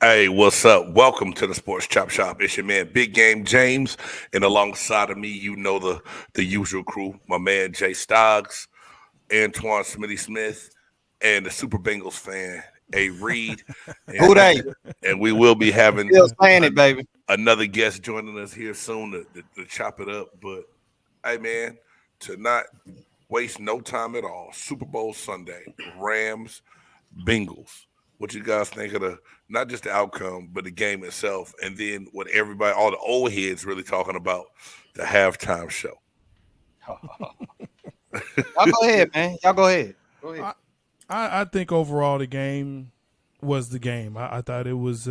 Hey, what's up? Welcome to the Sports Chop Shop. It's your man, Big Game James, and alongside of me, you know the usual crew. My man Jay Stogs, Antoine Smitty Smith, and the Super Bengals fan, A Reed. Who And, they? and we will be having Still saying it, baby. another guest joining us here soon to chop it up. But hey, man, to not waste no time at all, Super Bowl Sunday, Rams, Bengals. What you guys think of the not just the outcome, but the game itself, and then what everybody, all the old heads, really talking about the halftime show. Y'all go ahead, man. Y'all go ahead. Go ahead. I think overall the game was the game. I thought it was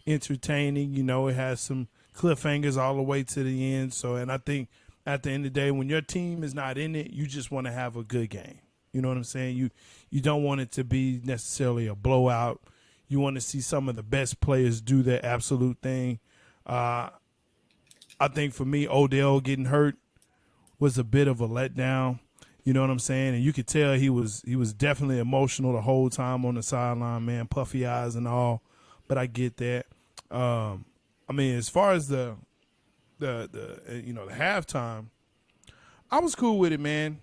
entertaining. You know, it has some cliffhangers all the way to the end. So, and I think at the end of the day, when your team is not in it, you just want to have a good game. You know what I'm saying? You don't want it to be necessarily a blowout. You want to see some of the best players do their absolute thing. I think for me, Odell getting hurt was a bit of a letdown. You know what I'm saying? And you could tell he was definitely emotional the whole time on the sideline, man, puffy eyes and all. But I get that. I mean, as far as the halftime, I was cool with it, man.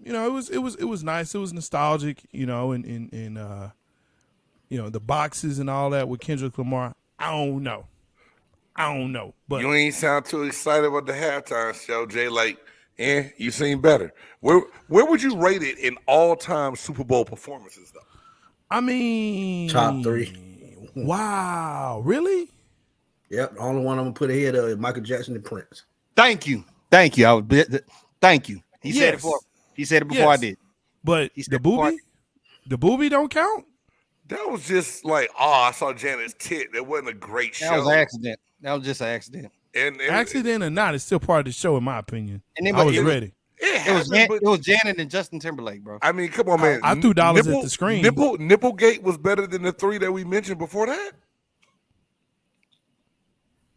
You know, it was nice. It was nostalgic, you know, and the boxes and all that with Kendrick Lamar. I don't know. But You ain't sound too excited about the halftime show, Jay. Like, you seem better. Where would you rate it in all-time Super Bowl performances, though? I mean, top 3. Wow, really? Yep, the only one I'm gonna put ahead of is Michael Jackson and Prince. Thank you. Thank you. He said it before. He said it before I did. But the booby don't count. That was just like, I saw Janet's tit. That wasn't a great show. That was an accident. That was just an accident. And Accident or not, it's still part of the show, in my opinion. And I was ready. It was Janet and Justin Timberlake, bro. I mean, come on, man. I threw dollars at the screen. Nipplegate was better than the 3 that we mentioned before that.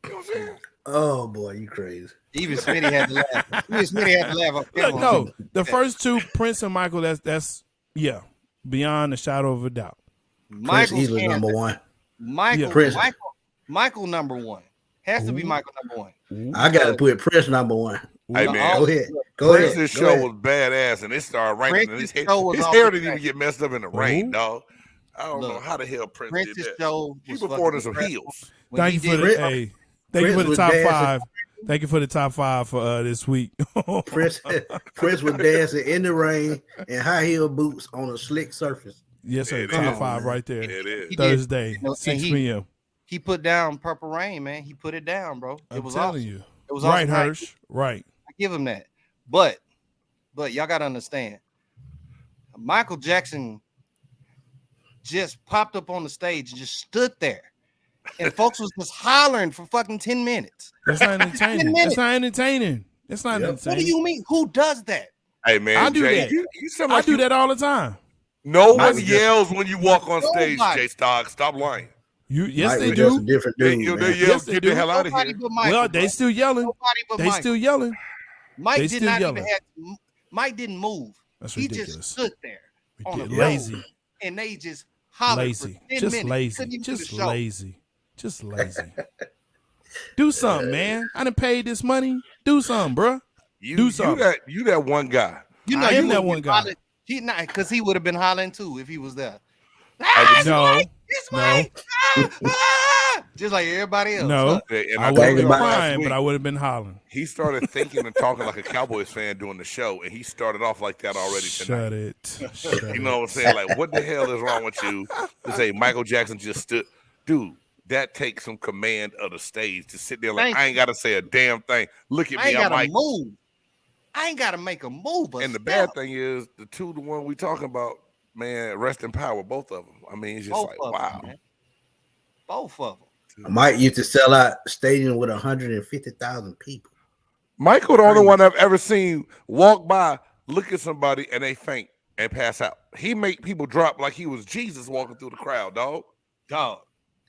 You know what I'm saying? Oh boy, you crazy. Even Smitty had to laugh. No, the first 2, Prince and Michael, that's beyond a shadow of a doubt. Prince easily number 1. Michael number 1. Has to be Michael number 1. I got to put Prince number 1. Hey, man. Go ahead. Prince's show was badass, and it started raining. And his hair didn't even get messed up in the rain, dog. I don't know how the hell Prince did that. He performed in some heels. Thank you for the top 5. Thank you for the top 5 for this week. Prince was dancing in the rain in high heel boots on a slick surface. Yes, sir. Top 5 right there. It is. Thursday, 6 p.m. He put down Purple Rain, man. He put it down, bro. I'm telling you. It was right, awesome. Hirsch. Right. I give him that. But y'all got to understand, Michael Jackson just popped up on the stage and just stood there. And folks was just hollering for fucking 10 minutes. That's not entertaining. That's not entertaining. What do you mean? Who does that? Hey, man. I do Jay, that. I do that all the time. No one yells when you walk on stage, Jay Stock. Stop lying. Yes, Mike they was do. just a different dude, They yell, Yes, they get do. the hell out of here. Well, they still yelling. Still yelling. Mike They did still not yelling. even have. Mike didn't move. That's He ridiculous. just stood there on a Lazy. road, and they just hollered Lazy. for 10 Just minutes. lazy. Couldn't even do Just the show. lazy. Just lazy. Do something, man. I done paid this money. Do something, bruh. Do something. You that one guy. You know, I am you that would one be guy. hollering- He not because he would have been hollering too if he was there. No. It's No. Mike. Just like everybody else. No. Look, And I I would have told been you last crying, week, but I would have been hollering. he started thinking and talking like a Cowboys fan during the show, and he started off like that already tonight. Shut it. You know what I'm saying? Like, what the hell is wrong with you to say Michael Jackson just stood? Dude, that takes some command of the stage to sit there like, I ain't got to say a damn thing. Look at I me, ain't I'm gotta Mike. move. I ain't gotta make a move. And the bad thing is, the one we talking about, man, rest in power, both of them. I mean, it's just both like, of wow. them, man. Both of them. Mike used to sell out stadium with 150,000 people. Michael, the only one I've ever seen walk by, look at somebody, and they faint and pass out. He make people drop like he was Jesus walking through the crowd, dog. Dog.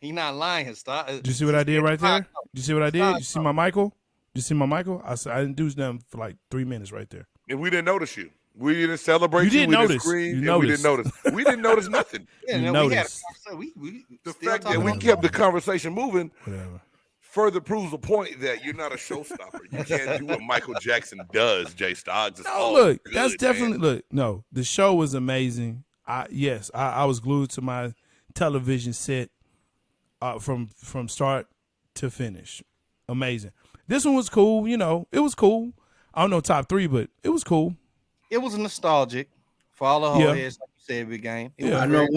He not lying. His style. Did you see what I did right there? Did you see what I did? You see my Michael? You see my Michael? I didn't do nothing for like 3 minutes right there. And we didn't notice you. We didn't celebrate You didn't we notice. didn't scream, You and we didn't notice. We didn't notice nothing. Yeah, You no, we had a noticed. conversation. We The still fact that talking we on the kept the phone. conversation moving Whatever. further proves the point that you're not a showstopper. You can't do what Michael Jackson does, Jay Stogs. It's No, all look, good, that's definitely man. look. No, the show was amazing. I was glued to my television set from start to finish. Amazing. This one was cool. You know, it was cool. I don't know top 3, but it was cool. It was nostalgic for all the whole Yeah. heads, like you said, big game. It Yeah. was I know very-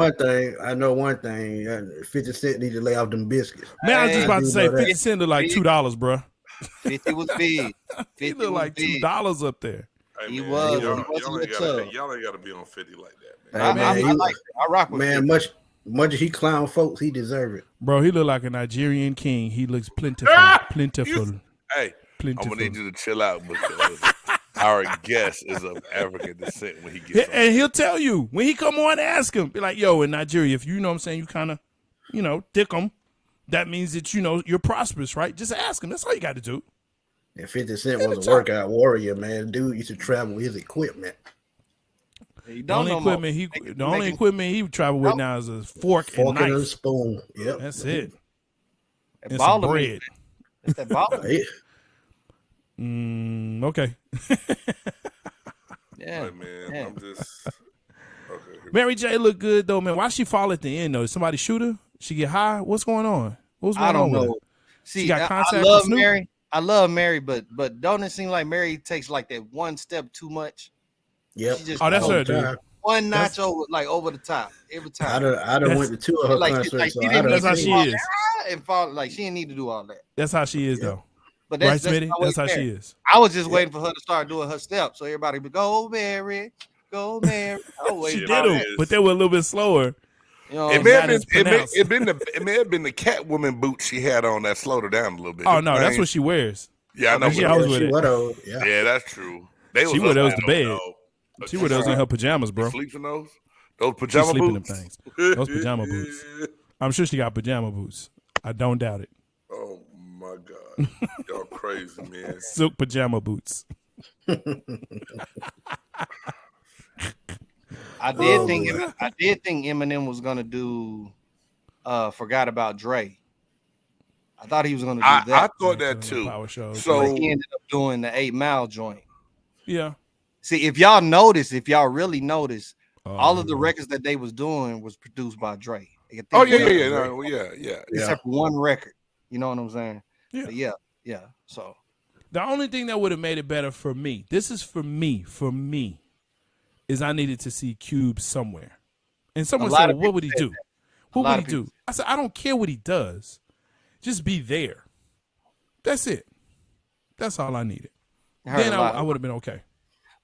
one thing. 50 Cent need to lay off them biscuits. Man, I was just Hey, about I to do say know that. 50 Cent looked like $2, bro. 50 was big. 50 He looked like was big. $2 up there. Hey, He man, was. Y'all, He y'all, was a ain't little gotta, tough. y'all ain't got to be on 50 like that, Hey, man. man, I like it. I rock with man, 50. much as he clown folks, he deserve it. Bro, he looked like a Nigerian king. He looks plentiful. Plentiful. Hey, I'm Plentiful. gonna need you to chill out because our guest is of African descent when he gets on. And he'll tell you when he come on, ask him. Be like, yo, in Nigeria, if you know what I'm saying, you kind of, dick them. That means that, you're prosperous, right? Just ask him. That's all you got to do. And 50 Cent was a workout warrior, man. Dude used to travel with his equipment. He The don't only no more. equipment he travel with now is a fork and Fork and a knife. spoon. Yep. That's it. That And some baller bread. man. That's that baller. Yeah. Okay. Yeah. Hey, man, Yeah. I'm just okay. Mary J look good though, man. Why she fall at the end though? Did somebody shoot her? She get high? What's going on? What's going I don't on with know. her? See, got I contact with love Snoop? Mary. I love Mary, but don't it seem like Mary takes like that one step too much? Yep. She just Oh, that's All her, the dude. time. one That's- notch over the top every I time. done went to 2 of her Like, concerts. like so she I didn't done need That's how to she fall is. and fall. Like she didn't need to do all that. That's how she is Yeah. though. But Right, that's Smitty? That's how she is. I was just waiting for her to start doing her steps, so everybody would go, Mary, go, Mary. I was She waiting did for them, that. but they were a little bit slower. You know, It may have not been as pronounced. it may have been the Catwoman boots she had on that slowed her down a little bit. Oh Them no, that's things- what she wears. Yeah, I know. She but- always Yeah, with she it. wore those. Yeah. Yeah, that's true. They She was wore up those there, to bed. though. She wore those in her pajamas, bro. She sleeps in those. Those She pajama sleep in them boots. things. Those pajama boots. I'm sure she got pajama boots. I don't doubt it. Oh my God, y'all crazy, man. Silk pajama boots. I did Oh, think boy. Eminem was gonna do Forgot About Dre. I thought he was gonna do I that. thought Yeah, that the too. power show. So But he ended up doing the 8 Mile joint. Yeah. See, if y'all really notice, all of the records that they was doing was produced by Dre. I think oh yeah, one- yeah, yeah, no, yeah. Yeah. except for one record. You know what I'm saying? Yeah. But yeah. So The only thing that would have made it better for me, this is for me, is I needed to see Cube somewhere. And someone A lot said, of well, what would he people do? said What lot would of he do? I said, I don't care what he does. Just be there. That's it. That's all I needed. I heard Then a lot. I would have been okay.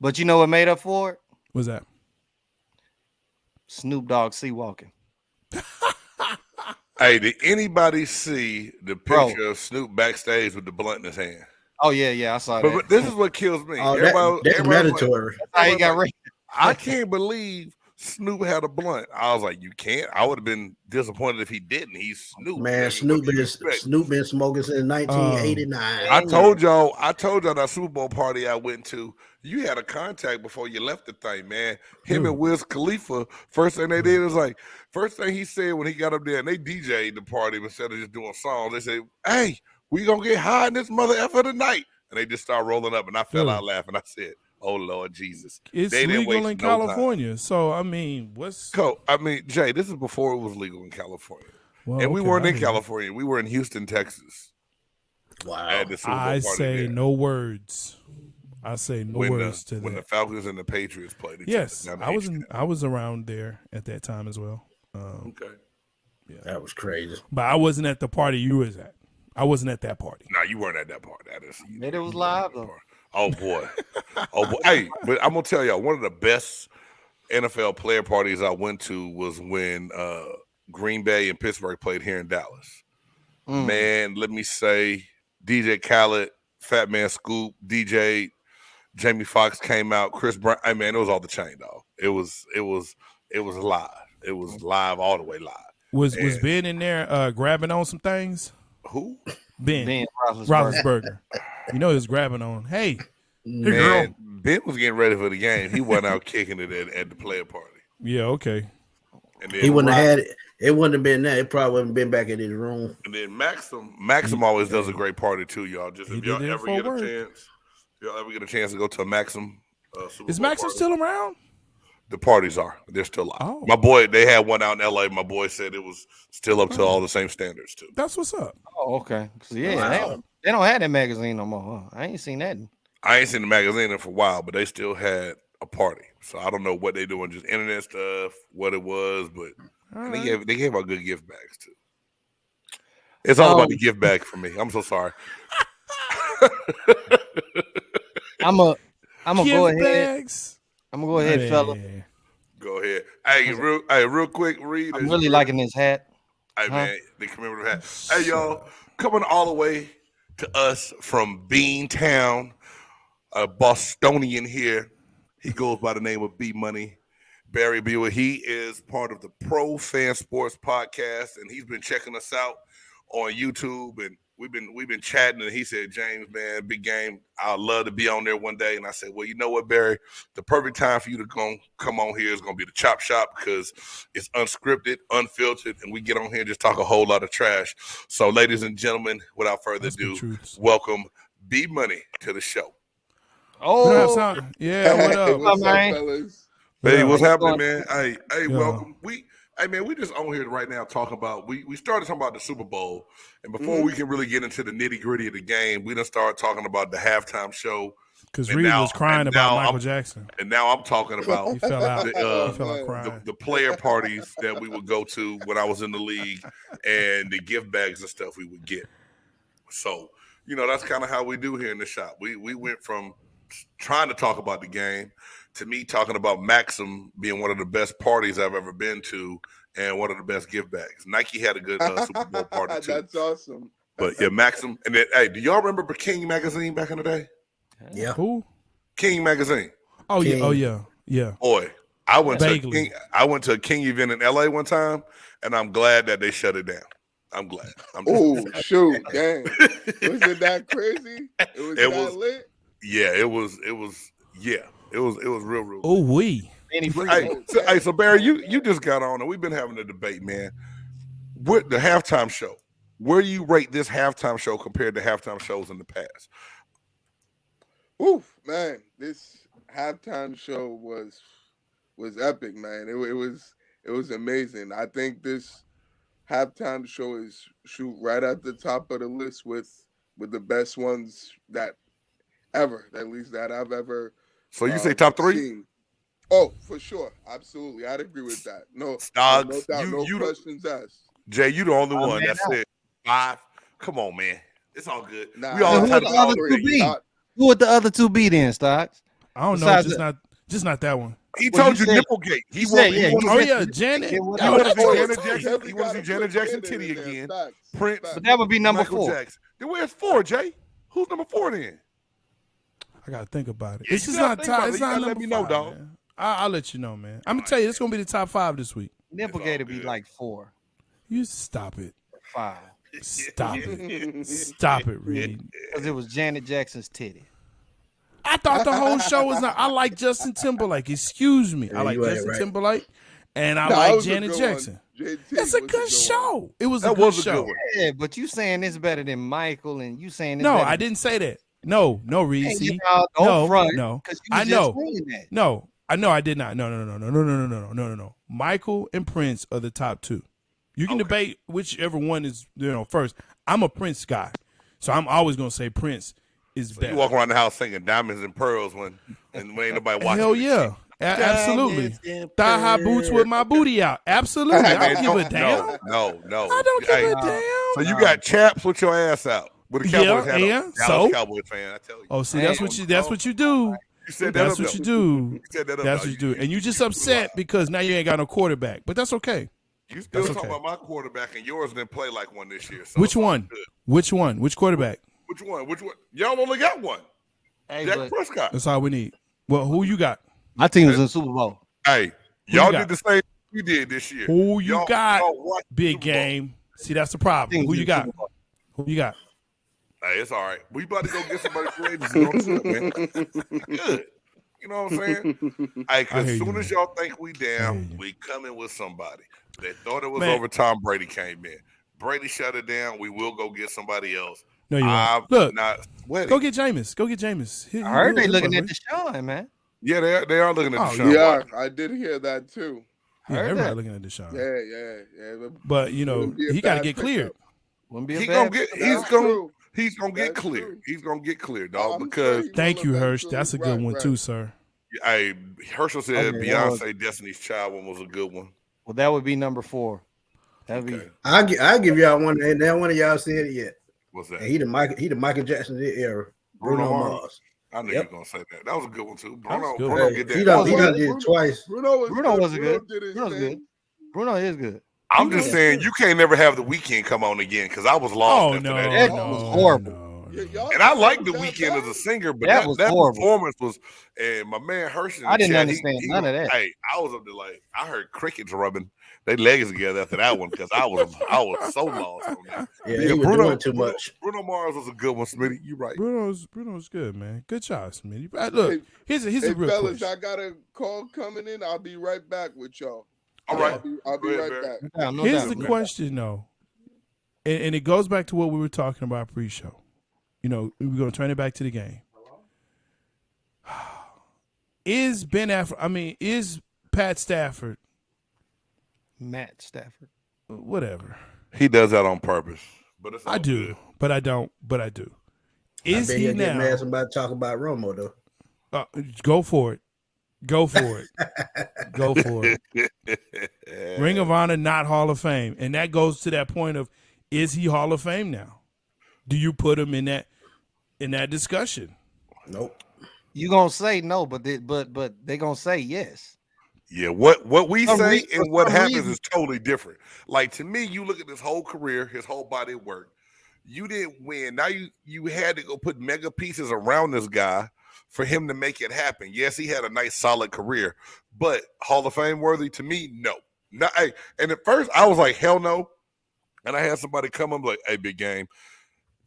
But you know what made up for it? What's that? Snoop Dogg sea walking. Hey, did anybody see the Bro. picture of Snoop backstage with the blunt in his hand? Oh yeah, I saw that. But this is what kills me. Oh, that's everybody's like, mandatory. How he got raised. I can't believe Snoop had a blunt. I was like, you can't. I would have been disappointed if he didn't. He's Snoop. Man, What Snoop do you been expect? Snoop been smoking since 1989. I told y'all that Super Bowl party I went to, you had a contact before you left the thing, man. Him and Wiz Khalifa, first thing they did was like, first thing he said when he got up there and they DJ'd the party instead of just doing songs, they said, hey, we gonna get high in this mother effer tonight. And they just started rolling up and I fell out laughing. I said, oh Lord Jesus. It's They didn't legal waste in no time. California. So, I mean, what's... Jay, this is before it was legal in California. Well, And we okay, weren't I in hear you. California. We were in Houston, Texas. Wow. At the Super Bowl I party say there. no words. I say no words to when the that. Falcons and the Patriots played each Yes, other. I was around there at that time as well. Okay. That was crazy. But I wasn't at the party you was at. I wasn't at that party. No, you weren't at that part. That is. Maybe it was live though. Oh boy. Oh boy. Hey, but I'm gonna tell y'all, one of the best NFL player parties I went to was when Green Bay and Pittsburgh played here in Dallas. Man, let me say, DJ Khaled, Fat Man Scoop, DJ Jamie Foxx came out, Chris Brown. I mean, it was all the chain, dog. It was live. It was live all the way live. Was Ben in there grabbing on some things? Who? Ben Ben Roethlisberger. You know he was grabbing on. Hey, Man, Ben was getting ready for the game. He went out kicking it at the player party. Yeah, okay. And then He wouldn't have had it. It wouldn't have been that. It probably wouldn't have been back in his room. And then Maxim always does a great party too, y'all. Just if y'all ever get a chance to go to a Maxim Super Is Bowl Maxim party, still around? the parties are. They're still live. Oh. My boy, they had one out in LA. My boy said it was still up to all the same standards too. That's what's up. Oh, okay. Yeah, they don't have that magazine no more. Huh? I ain't seen that. I ain't seen the magazine in for a while, but they still had a party. So I don't know what they doing, just internet stuff, what it was, but they gave out good gift bags too. It's all about the gift bag for me. I'm so sorry. I'm gonna go ahead. Bags. I'm gonna go ahead, fella. Go ahead. Hey, real quick, Reed. I'm really liking this hat. Hey, man, the commemorative hat. Hey, y'all, coming all the way to us from Beantown, a Bostonian here. He goes by the name of B Money, Barry Buell. He is part of the Pro Fan Sports Podcast, and he's been checking us out on YouTube, and we've been chatting, and he said, James, man, big game. I'd love to be on there one day. And I said, well, you know what, Barry? The perfect time for you to come on here is going to be the Chop Shop because it's unscripted, unfiltered, and we get on here and just talk a whole lot of trash. So, ladies and gentlemen, without further ado, welcome B Money to the show. Oh, yeah, what up? What's up, fellas? Hey, what's happening, man? Hey, welcome. We just on here right now talking about we started talking about the Super Bowl, and before we can really get into the nitty gritty of the game, we done started talking about the halftime show. Because Reed was crying about Michael Jackson, and now I'm talking about he fell out. He fell out crying. The player parties that we would go to when I was in the league, and the gift bags and stuff we would get. So that's kind of how we do here in the shop. We went from trying to talk about the game to me talking about Maxim being one of the best parties I've ever been to and one of the best gift bags. Nike had a good Super Bowl party too. That's awesome. But yeah, Maxim. And then, hey, do y'all remember King Magazine back in the day? Yeah. Who? King Magazine. Oh, King. yeah. Oh, yeah. Yeah. Boy, I went to a King event in LA one time, and I'm glad that they shut it down. I'm glad. Oh, shoot. Dang. Was it that crazy? It was lit? Yeah, it was real. Oh, we. Hey, so Barry, you just got on, and we've been having a debate, man. With the halftime show, where do you rate this halftime show compared to halftime shows in the past? Oof, man, this halftime show was epic, man. It was amazing. I think this halftime show is right at the top of the list with the best ones that at least that I've ever. So you say top three? Seen. Oh, for sure, absolutely, I'd agree with that. No, Stogs, no doubt, no questions asked. Jay, you the only one that said 5. Come on, man, it's all good. Nah, we all who would the other two be? Who would the other two be then, Stogs? I don't know. Just not that one. He told you Nipplegate. He Janet. He wants to see Janet Jackson titty again. Prince. But that would be number Michael 4. Jackson. Then where's 4, Jay? Who's number 4 then? I gotta think about it. Yeah, It's just not top. It's not let me know, dog. I'll let you know, man. I'm gonna tell you, it's gonna be the top 5 this week. Nipplegate would be like 4. You stop it. 5. Stop it. Stop it, Reed. Because it was Janet Jackson's titty. I thought the whole show was not. I like Justin Timberlake. Excuse me. I like Justin Timberlake, and I like Janet Jackson. It's a good show. It was a good show. Yeah, but you saying it's better than Michael, and you saying no, I didn't say that. No, Reese. No. I know. No, I know. I did not. No. Michael and Prince are the top 2. You can debate whichever one is first. I'm a Prince guy, so I'm always gonna say Prince is better. You walk around the house singing Diamonds and Pearls when ain't nobody watching. Hell yeah. Absolutely. Thigh high boots with my booty out. Absolutely. I don't give a damn. No. I don't give a damn. So you got chaps with your ass out. With a Cowboys hat on. So Cowboys fan, I tell you. Oh, see, that's what you do. You said that. That's what you do. You said that. That's what you do. And you just upset because now you ain't got no quarterback. But that's okay. You still talking about my quarterback, and yours didn't play like one this year. So Which one? Which quarterback? Which one? Y'all only got one. Hey, Dak Prescott. That's all we need. Well, who you got? My team was in the Super Bowl. Hey, y'all did the same we did this year. Who you got? Big game. See, that's the problem. Who you got? Who you got? Hey, it's all right. We about to go get somebody free agency. Don't trip, man. Good. You know what I'm saying? Hey, I because hear as you, soon as man. y'all think we I hear down, you. we coming with somebody. They thought it was Man. over. Tom Brady came in. Brady shut it down. We will go get somebody else. No, you won't. I'm Look, not sweating. go get Jameis. Go get Jameis. I heard they He'll looking work at with Deshaun, man. Yeah, they are looking at Oh, Deshaun Yeah, Watson. I did hear that too. you. Yeah, Heard everybody that. looking at Deshaun. Yeah. But you know, Wouldn't be a he got to bad get cleared. pickup. Wouldn't be a He bad. gonna get. That's true. He's gonna get That's cleared. true. He's gonna get cleared, dog. I'm sure Because he Thank will you, Hirsch. eventually. That's a good one too, sir. hey, Herschel said Okay, that was- Beyonce Destiny's Child one was a good one. Well, that would be number 4. That'd be. Okay, I'll give y'all one, and that one of y'all said it yet. what's that? And he the Michael Jackson of the era. Bruno Mars. I knew Yep. you were gonna say that. That was a good one too. That was Bruno, good. Bruno Hey, get that. he done Bruno- did it twice. Bruno Bruno was good. good. Did his Bruno's thing. good. Bruno is good. I'm just saying you can't never have the weekend come on again because I was lost Oh after no, that. That no, was horrible. no. Yeah, y'all And I thought like it the was weekend that as a bad? singer, but That that was horrible. performance was. And my man Herschel in the I didn't chat, understand none of that. Hey, I was up there like I heard crickets rubbing their legs together after that one because I was so lost on that. Yeah, he was doing too much. Bruno Mars was a good one, Smitty. You right. Bruno's good, man. Good job, Smitty. Look, here's a Hey, real fellas, question. I got a call coming in. I'll be right back with y'all. All right. I'll be Go ahead, right Barry. back. No Here's doubt. the question, though, and it goes back to what we were talking about pre-show. You know, we're going to turn it back to the game. Is Pat Stafford, Matt Stafford. whatever? He does that on purpose, but it's all I do, good. but I don't. But I do. I Is bet he he'll get now? mad somebody talk about Romo though. Go for it. Go for it. Go for it. Ring of Honor, not Hall of Fame, and that goes to that point of: is he Hall of Fame now? Do you put him in that discussion? Nope. You gonna say no, but they gonna say yes. Yeah, what we Some say reason- and for what some happens reason- is totally different. Like to me, you look at this whole career, his whole body of work. You didn't win. Now you had to go put mega pieces around this guy for him to make it happen. Yes, he had a nice solid career, but Hall of Fame worthy to me, no. Not, hey, and at first I was like, hell no. And I had somebody come up like, hey, big game.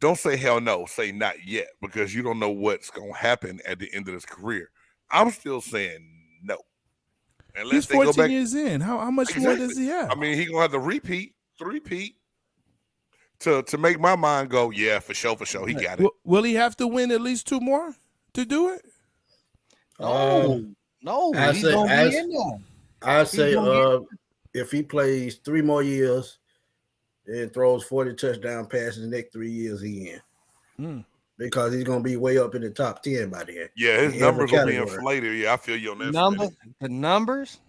Don't say hell no, say not yet, because you don't know what's gonna happen at the end of his career. I'm still saying no. Unless He's they go 14 back. years in. How much more does he have? I mean, he gonna have to repeat to make my mind go, yeah, for sure. He got it. Will he have to win at least 2 more to do it? No, I he's say- gonna I- be in there. I say gonna if he plays 3 more years and throws 40 touchdown passes the next 3 years, he in. Because he's gonna be way up in the top 10 by then. Yeah, his in numbers every will be category. inflated. Yeah, I feel you on that. The numbers,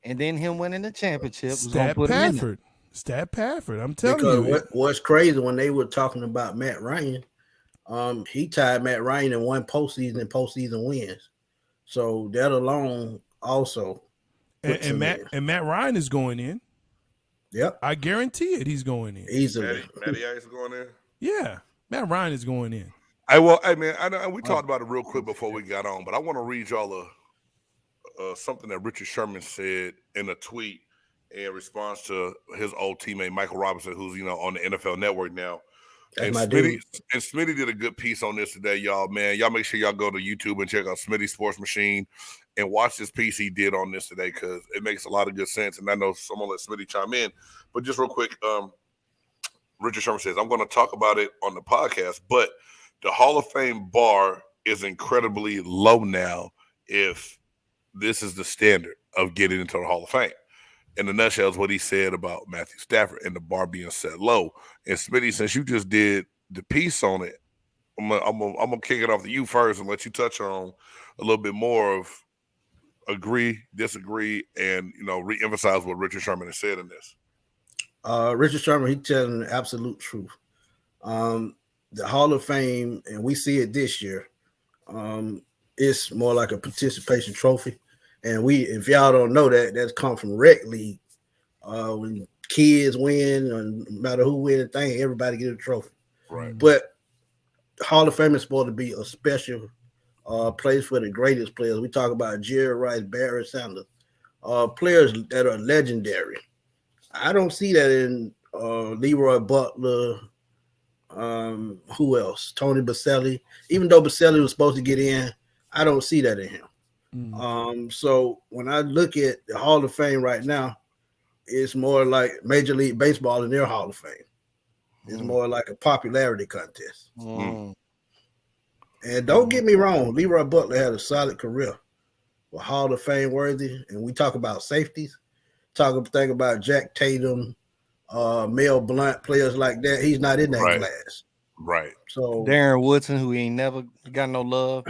and then him winning the championship was gonna Stat put him in there. Pafford. Stat Pafford. I'm telling Because you. what's crazy when they were talking about Matt Ryan, he tied Matt Ryan in one postseason wins. So that alone also puts And him in. Matt Ryan is going in. Yep, I guarantee it. He's going in. easily. Matty Ice going in. Yeah, Matt Ryan is going in. Hey, man, I know we talked about it real quick before we got on, but I want to read y'all something that Richard Sherman said in a tweet in response to his old teammate Michael Robinson, who's on the NFL Network now. That's my dude. Smitty did a good piece on this today, y'all. Man, y'all make sure y'all go to YouTube and check out Smitty Sports Machine and watch this piece he did on this today because it makes a lot of good sense. And I know someone let Smitty chime in, but just real quick, Richard Sherman says, I'm going to talk about it on the podcast, but the Hall of Fame bar is incredibly low now if this is the standard of getting into the Hall of Fame. In a nutshell, is what he said about Matthew Stafford and the bar being set low. And Smitty, since you just did the piece on it, I'm gonna kick it off to you first and let you touch on a little bit more of agree, disagree, and reemphasize what Richard Sherman has said in this. Richard Sherman, he telling the absolute truth. The Hall of Fame, and we see it this year, it's more like a participation trophy. And if y'all don't know that's come from rec league. When kids win, no matter who wins the thing, everybody get a trophy. Right. But Hall of Fame is supposed to be a special place for the greatest players. We talk about Jerry Rice, Barry Sanders, players that are legendary. I don't see that in Leroy Butler, Who else? Tony Baselli. Even though Baselli was supposed to get in, I don't see that in him. So when I look at the Hall of Fame right now, it's more like Major League Baseball in their Hall of Fame. It's more like a popularity contest. And don't get me wrong, Leroy Butler had a solid career, but Hall of Fame worthy. And we talk about safeties, think about Jack Tatum, Mel Blount, players like that. He's not in that class. Right. So Darren Woodson, who ain't never got no love.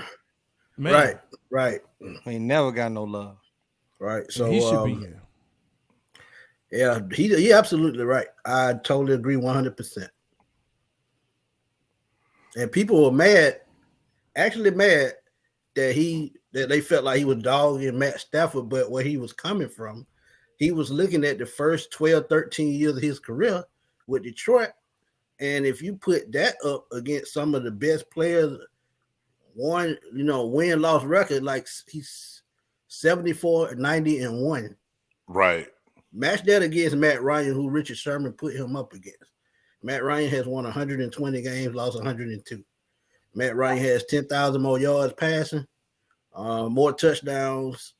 Man. Right. He never got no love. Right. So he should be here. Yeah, he absolutely right. I totally agree 100%. And people were mad that they felt like he was dogging Matt Stafford, but where he was coming from, he was looking at the first 12, 13 years of his career with Detroit. And if you put that up against some of the best players, win-loss record, like he's 74, 90, and 1. Right. Match that against Matt Ryan, who Richard Sherman put him up against. Matt Ryan has won 120 games, lost 102. Matt Ryan has 10,000 more yards passing, more touchdowns.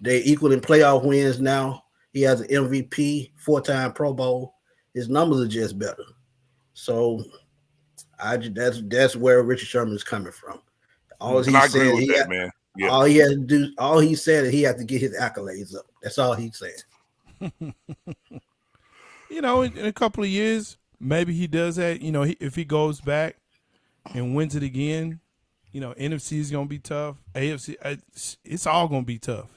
They equal in playoff wins now. He has an MVP, 4-time Pro Bowl. His numbers are just better. So that's where Richard Sherman is coming from. All he said, man. Yeah. All he had to do, all he said is he had to get his accolades up. That's all he said. In a couple of years, maybe he does that. If he goes back and wins it again, NFC is going to be tough. AFC, it's all going to be tough.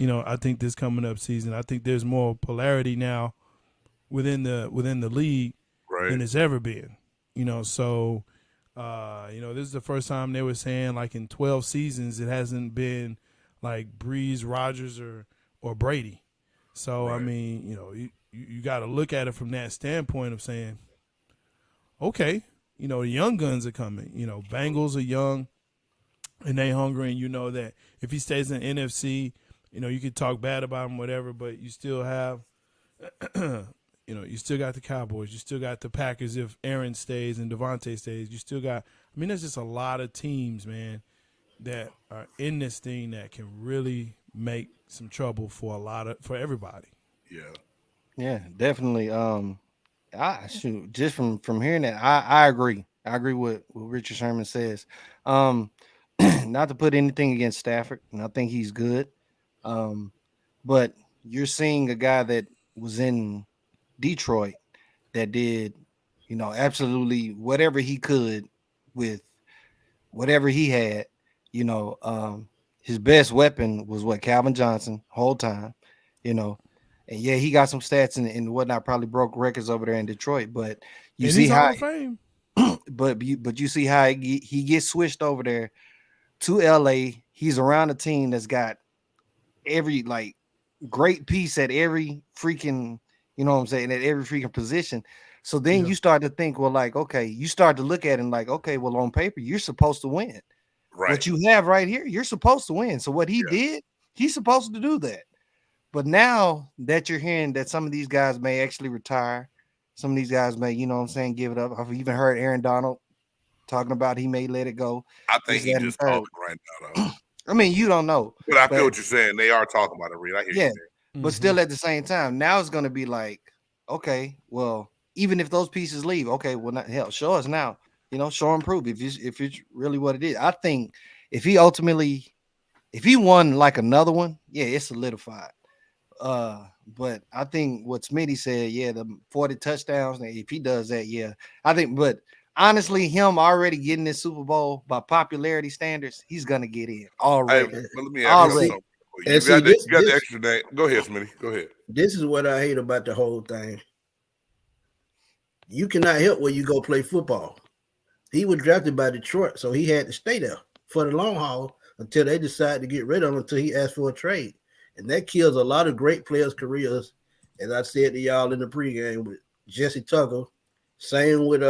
I think this coming up season, I think there's more polarity now within the league than it's ever been. So this is the first time they were saying like in 12 seasons it hasn't been like Breeze, Rodgers, or Brady. So I mean, you got to look at it from that standpoint of saying, okay, the young guns are coming. Bengals are young and they hungry, and that if he stays in the NFC, you could talk bad about him, whatever, but you still have, you still got the Cowboys, you still got the Packers if Aaron stays and Devontae stays. You still got, there's just a lot of teams, man, that are in this thing that can really make some trouble for everybody. Yeah, definitely. Just from hearing that, I agree. I agree with what Richard Sherman says. Not to put anything against Stafford, and I think he's good. But you're seeing a guy that was in Detroit that did, absolutely whatever he could with whatever he had. His best weapon was Calvin Johnson whole time, and yeah, he got some stats and whatnot, probably broke records over there in Detroit, but you see how fame. but you see how he gets switched over there to LA. He's around a team that's got every great piece at every freaking, at every freaking position. So then you start to think, okay, you start to look at him okay, well, on paper, you're supposed to win. Right. What you have right here, you're supposed to win. So what he did, he's supposed to do that. But now that you're hearing that some of these guys may actually retire, some of these guys may, give it up. I've even heard Aaron Donald talking about he may let it go. I think he's just talking right now, though. You don't know. But I feel what you're saying. They are talking about it, Reed. I hear you saying. But still at the same time, now it's going to be okay, well, even if those pieces leave, okay, well, not hell, show us now. Show and prove if it's really what it is. I think if he won another one, it's solidified. But I think what Smitty said, the 40 touchdowns, if he does that, I think, but honestly, him already getting this Super Bowl by popularity standards, he's gonna get in already. Hey, let me ask you something. You got the extra name. Go ahead, Smitty. Go ahead. This is what I hate about the whole thing. You cannot help where you go play football. He was drafted by Detroit, so he had to stay there for the long haul until they decided to get rid of him until he asked for a trade. And that kills a lot of great players' careers, as I said to y'all in the pregame with Jesse Tucker. Same with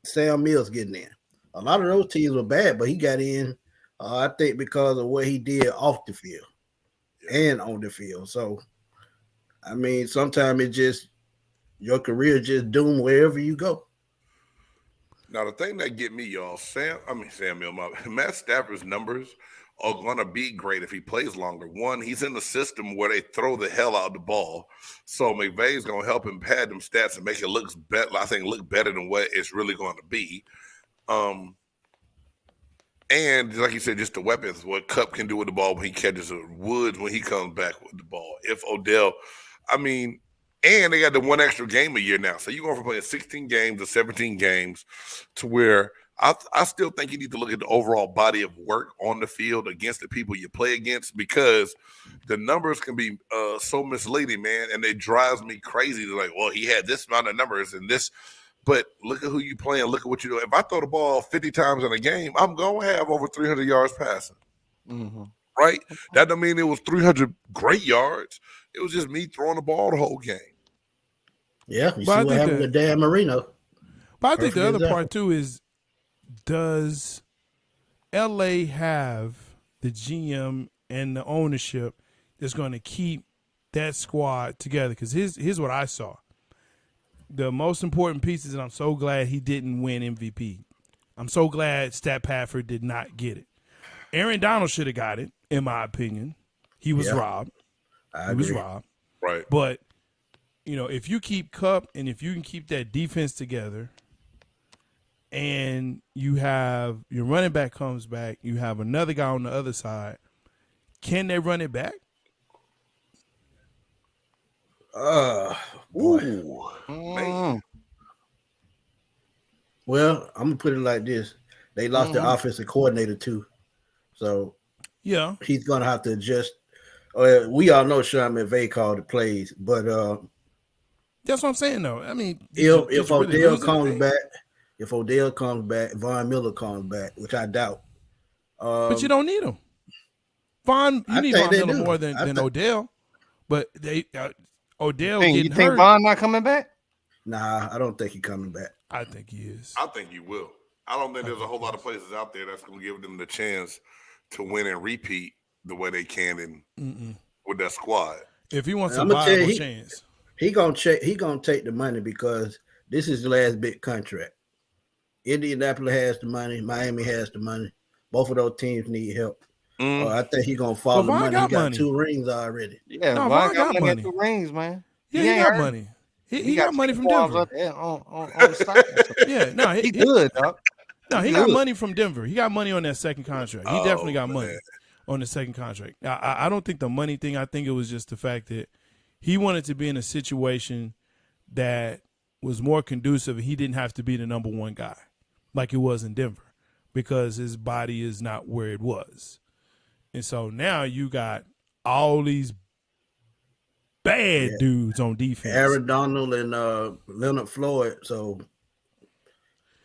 Sam Mills getting in. A lot of those teams were bad, but he got in, I think, because of what he did off the field and on the field. So, sometimes it just, your career just doomed wherever you go. Now the thing that get me, y'all, Matt Stafford's numbers are gonna be great if he plays longer. One, he's in the system where they throw the hell out of the ball, so McVay's gonna help him pad them stats and make it look better. I think look better than what it's really going to be. And like you said, just the weapons, what Kupp can do with the ball when he catches it, Woods when he comes back with the ball. If Odell, and they got the one extra game a year now. So you're going from playing 16 games to 17 games to where I still think you need to look at the overall body of work on the field against the people you play against, because the numbers can be so misleading, man. And it drives me crazy. They're like, well, he had this amount of numbers and this. But look at who you playing. Look at what you do. If I throw the ball 50 times in a game, I'm going to have over 300 yards passing. Mm-hmm. Right? That don't mean it was 300 great yards. It was just me throwing the ball the whole game. Yeah, you see what happened with Dan Marino. But I think the other part, too, is does L.A. have the GM and the ownership that's going to keep that squad together? Because here's what I saw. The most important pieces, and I'm so glad he didn't win MVP. I'm so glad Stat Pafford did not get it. Aaron Donald should have got it, in my opinion. He was robbed. He was robbed. Right. But, if you keep Kupp and if you can keep that defense together and you have your running back comes back, you have another guy on the other side, can they run it back? Boy. Well, I'm gonna put it like this: they lost their offensive coordinator too, so yeah, he's gonna have to adjust. We all know Sean McVay called the plays, but that's what I'm saying. Though, I mean, if Odell comes back, Von Miller comes back, which I doubt. But you don't need him. You need Von Miller more than Odell. But Odell getting you think hurt. Von not coming back? Nah, I don't think he's coming back. I think he is. I think he will. I don't think there's a whole lot of places out there that's going to give them the chance to win and repeat the way they can with that squad. If he wants a viable chance, he gonna take the money, because this is the last big contract. Indianapolis has the money. Miami has the money. Both of those teams need help. I think he's gonna follow the money. He got 2 rings already. Yeah, Von got money. 2 rings, man. Yeah, he got money. He got money from Denver. On the stock. Yeah, no, he good, dog. No, he got money from Denver. He got money on that second contract. He definitely got money on the second contract. I don't think the money thing. I think it was just the fact that he wanted to be in a situation that was more conducive. He didn't have to be the number one guy like it was in Denver, because his body is not where it was. And so now you got all these bad dudes on defense. Aaron Donald and Leonard Floyd. So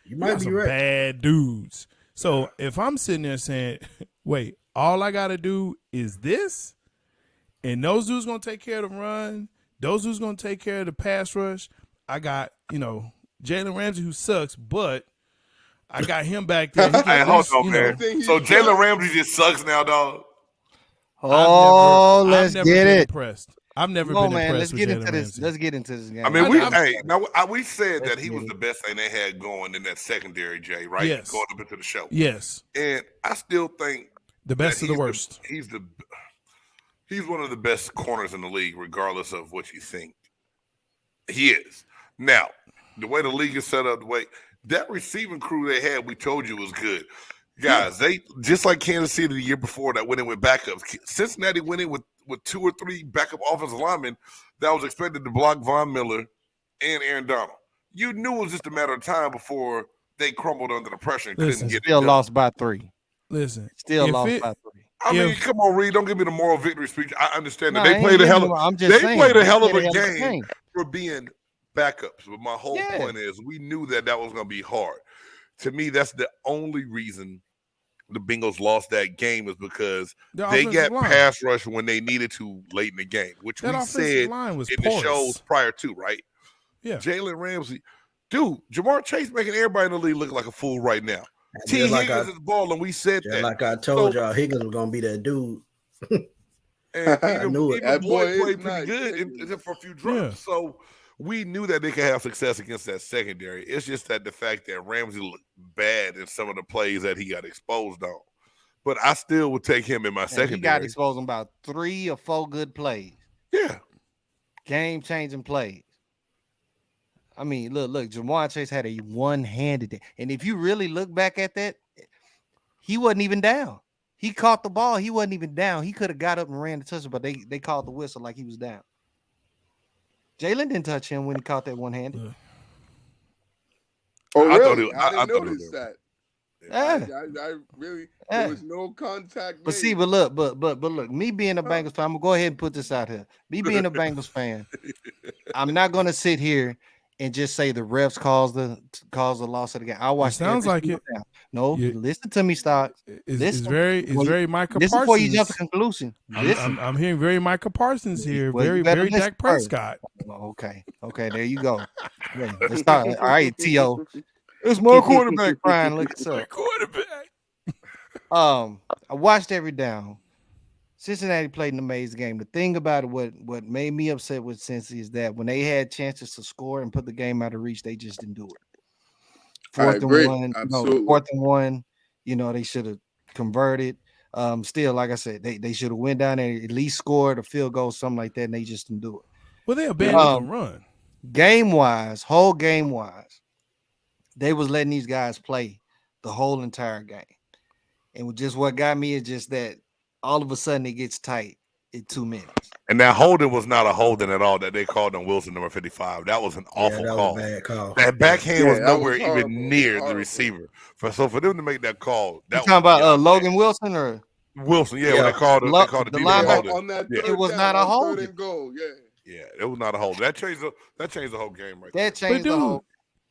you might be right. Bad dudes. So if I'm sitting there saying, wait, all I got to do is this, and those dudes going to take care of the run, those dudes going to take care of the pass rush, I got, Jalen Ramsey, who sucks, but I got him back there. Hold on, man. So Jalen Ramsey just sucks now, dog. Let's get it. I've never been impressed. Let's get into this. Let's get into this game. I mean, we said that he was the best thing they had going in that secondary, Jay, right? Yes. Going up into the show. Yes. And I still think the best of the worst. He's one of the best corners in the league, regardless of what you think. He is. Now, the way the league is set up, that receiving crew they had, we told you was good. Guys, they just like Kansas City the year before that went in with backups. Cincinnati went in with 2 or 3 backup offensive linemen that was expected to block Von Miller and Aaron Donald. You knew it was just a matter of time before they crumbled under the pressure and couldn't get it done. Lost by 3. Listen, still lost by 3. I mean, come on, Reed. Don't give me the moral victory speech. I understand that they played a hell of a game for being backups. But my whole point is, we knew that was going to be hard. To me, that's the only reason the Bengals lost that game, is because they got pass rush when they needed to late in the game, which we said in the shows prior to, right? Yeah. Jalen Ramsey. Dude, Jamar Chase making everybody in the league look like a fool right now. T. Higgins is balling. We said that. Like I told y'all, Higgins was going to be that dude. And I knew it. Even Boyd played pretty good, except for a few drops. Yeah. So we knew that they could have success against that secondary. It's just that the fact that Ramsey looked bad in some of the plays that he got exposed on. But I still would take him in my And he secondary. got exposed on about 3 or 4 good plays. Yeah. Game-changing plays. I mean, look, Jamar Chase had a one-handed, and if you really look back at that, he wasn't even down. He caught the ball. He wasn't even down. He could have got up and ran the touchdown, but they called the whistle like he was down. Jalen didn't touch him when he caught that one-handed. Oh, I thought really? it- I I didn't thought it notice was- that. Yeah. I really, Yeah. there was no contact. But see, made. but look, me being a Bengals fan, I'm gonna go ahead and put this out here. Me being a Bengals fan, I'm not gonna sit here and just say the refs caused the loss of the game. I watched. sounds every like single it. down. No, You- listen to me, Stocks. It's Listen, very Micah Listen before you jump to Parsons. conclusion. Listen. I'm hearing very Micah Parsons here. Well, you very better very listen Dak first. Prescott. Okay, there you go. Yeah, let's start. All right, T.O. It's my quarterback crying. Look at up. Quarterback. I watched every down. Cincinnati played an amazing game. The thing about it, what made me upset with Cincy is that when they had chances to score and put the game out of reach, they just didn't do it. I agree. 4th and 1, they should have converted. Still, like I said, they should have went down there, at least scored a field goal, something like that, and they just didn't do it. Well, they abandoned the run. Whole game wise, they was letting these guys play the whole entire game. And just what got me is just that all of a sudden it gets tight in 2 minutes. And that holding was not a holding at all that they called on Wilson, number 55. That was an awful that call. was a bad call. That backhand was that nowhere was horrible. even near the Horrible. receiver. So for them to make that call, You that talking was about Logan Wilson or Wilson? Yeah, when Yeah. they called The the linebacker- defense holding. on that Yeah. third It was down, not a on holding. 3rd and goal. Yeah. Yeah, it was not a hold. That changed the whole game right there. that changed the dude, whole.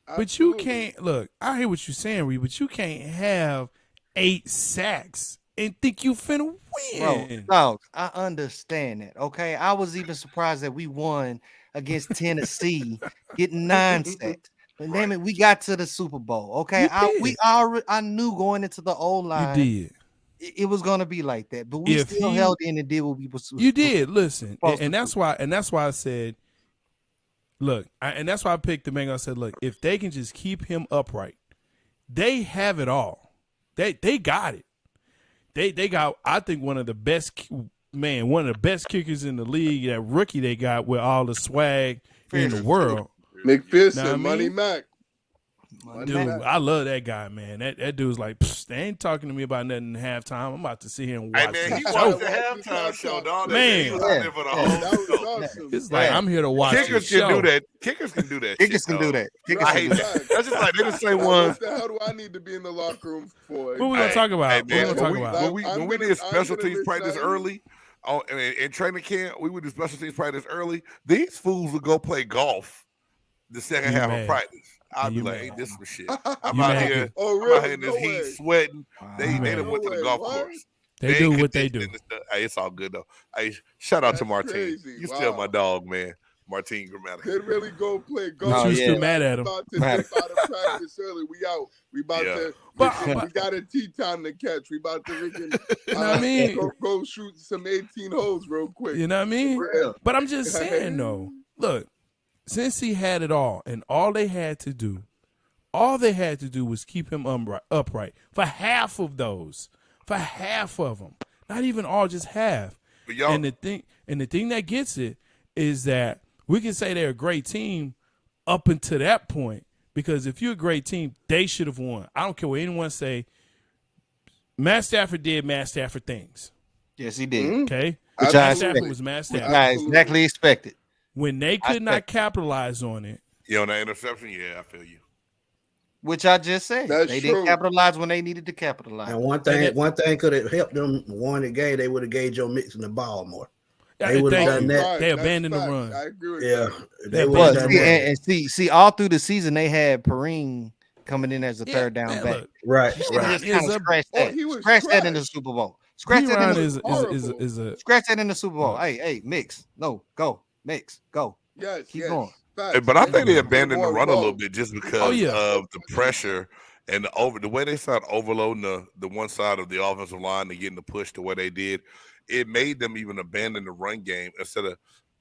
But you Absolutely. can't look. I hear what you're saying, Reed. But you can't have 8 sacks and think you finna Bro, win. dogs, I understand that. Okay, I was even surprised that we won against Tennessee, getting 9 sacks. But damn it, we got to the Super Bowl. Okay, You did. I knew going into the O You line, did. it was gonna be like that. But we If still he- held in and did what we was. You did. Listen, supposed and to that's why I said, look, and that's why I picked the Bengals. I said, look, if they can just keep him upright, they have it all. They got it. They got, I think, one of the best kickers in the league. That rookie they got with all the swag in the world. McPherson, Know what I Money mean? Mac. Money Dude, Mac. I love that guy, man. That dude's like, they ain't talking to me about nothing in halftime. I'm about to sit here and Hey watch man, he this watched show. the halftime show, dog. Man. He was out there for the whole That was show. awesome. It's like Yeah. I'm here to watch Kickers this can show. do that. Kickers can do that. Kickers shit, can do dog. that. Kickers I can hate do that. that. That's just like they're the same What ones. the hell do I need to be in the locker room for? What we gonna talk about? Hey, What we man, gonna talk about? when we did special teams practice early, in training camp, we would do special teams practice early. These fools would go play golf the second You half mad. of practice. I'd be You like, mad. ain't this some shit? You I'm You out mad. here. Oh, I'm really? out here in this No heat way. sweating. They You done mad. went to the No golf way. What? course. They do ain't what they do. conditioning and stuff. Hey, it's all good though. Hey, shout out to That's Martine. crazy. You still Wow. my dog, man. Martine Grammatica. They really go play golf. But you yeah. still mad at him. About to dip out of practice early. We out. We about Yeah. to. But- we got a tea time to catch. We about to freaking, You know what I mean? go shoot some 18 holes real quick. You know what I mean? Yeah. But I'm just saying though, look, since he had it all, and all they had to do was keep him upright for half of those, for half of them, not even all, just half. But y'all, And the thing that gets it is that we can say they're a great team up until that point, because if you're a great team, they should have won. I don't care what anyone say. Matt Stafford did Matt Stafford things. Yes, he did. Mhm. Okay, Which Matt I Stafford expected. was Matt Which Stafford. I exactly expected. When they could not capitalize on it, on that interception, yeah, I feel you. Which I just said. That's They true. didn't capitalize when they needed to capitalize. And one thing could have helped them win the game. They would have gave Joe Mixon the ball more. They would've thank done you. that. They That's abandoned the facts. run. I agree with Yeah, that. they But would But have done see, that. see, all through the season they had Perrine coming in as a third down man, back. look, Right, You should have right. just kind Is of a- scratched Oh, that. he was Scratch that in the trash. Super Bowl. Scratch that in Perine the is horrible. a scratch that in the Super Bowl. Hey, mix. No, go. Mix. Go. Yes, Keep yes. going. Facts. But I They think they need to put abandoned the more run a little involved. bit just because Oh, yeah. of the pressure and the way they started overloading the one side of the offensive line and getting the push the way they did. It made them even abandon the run game instead of.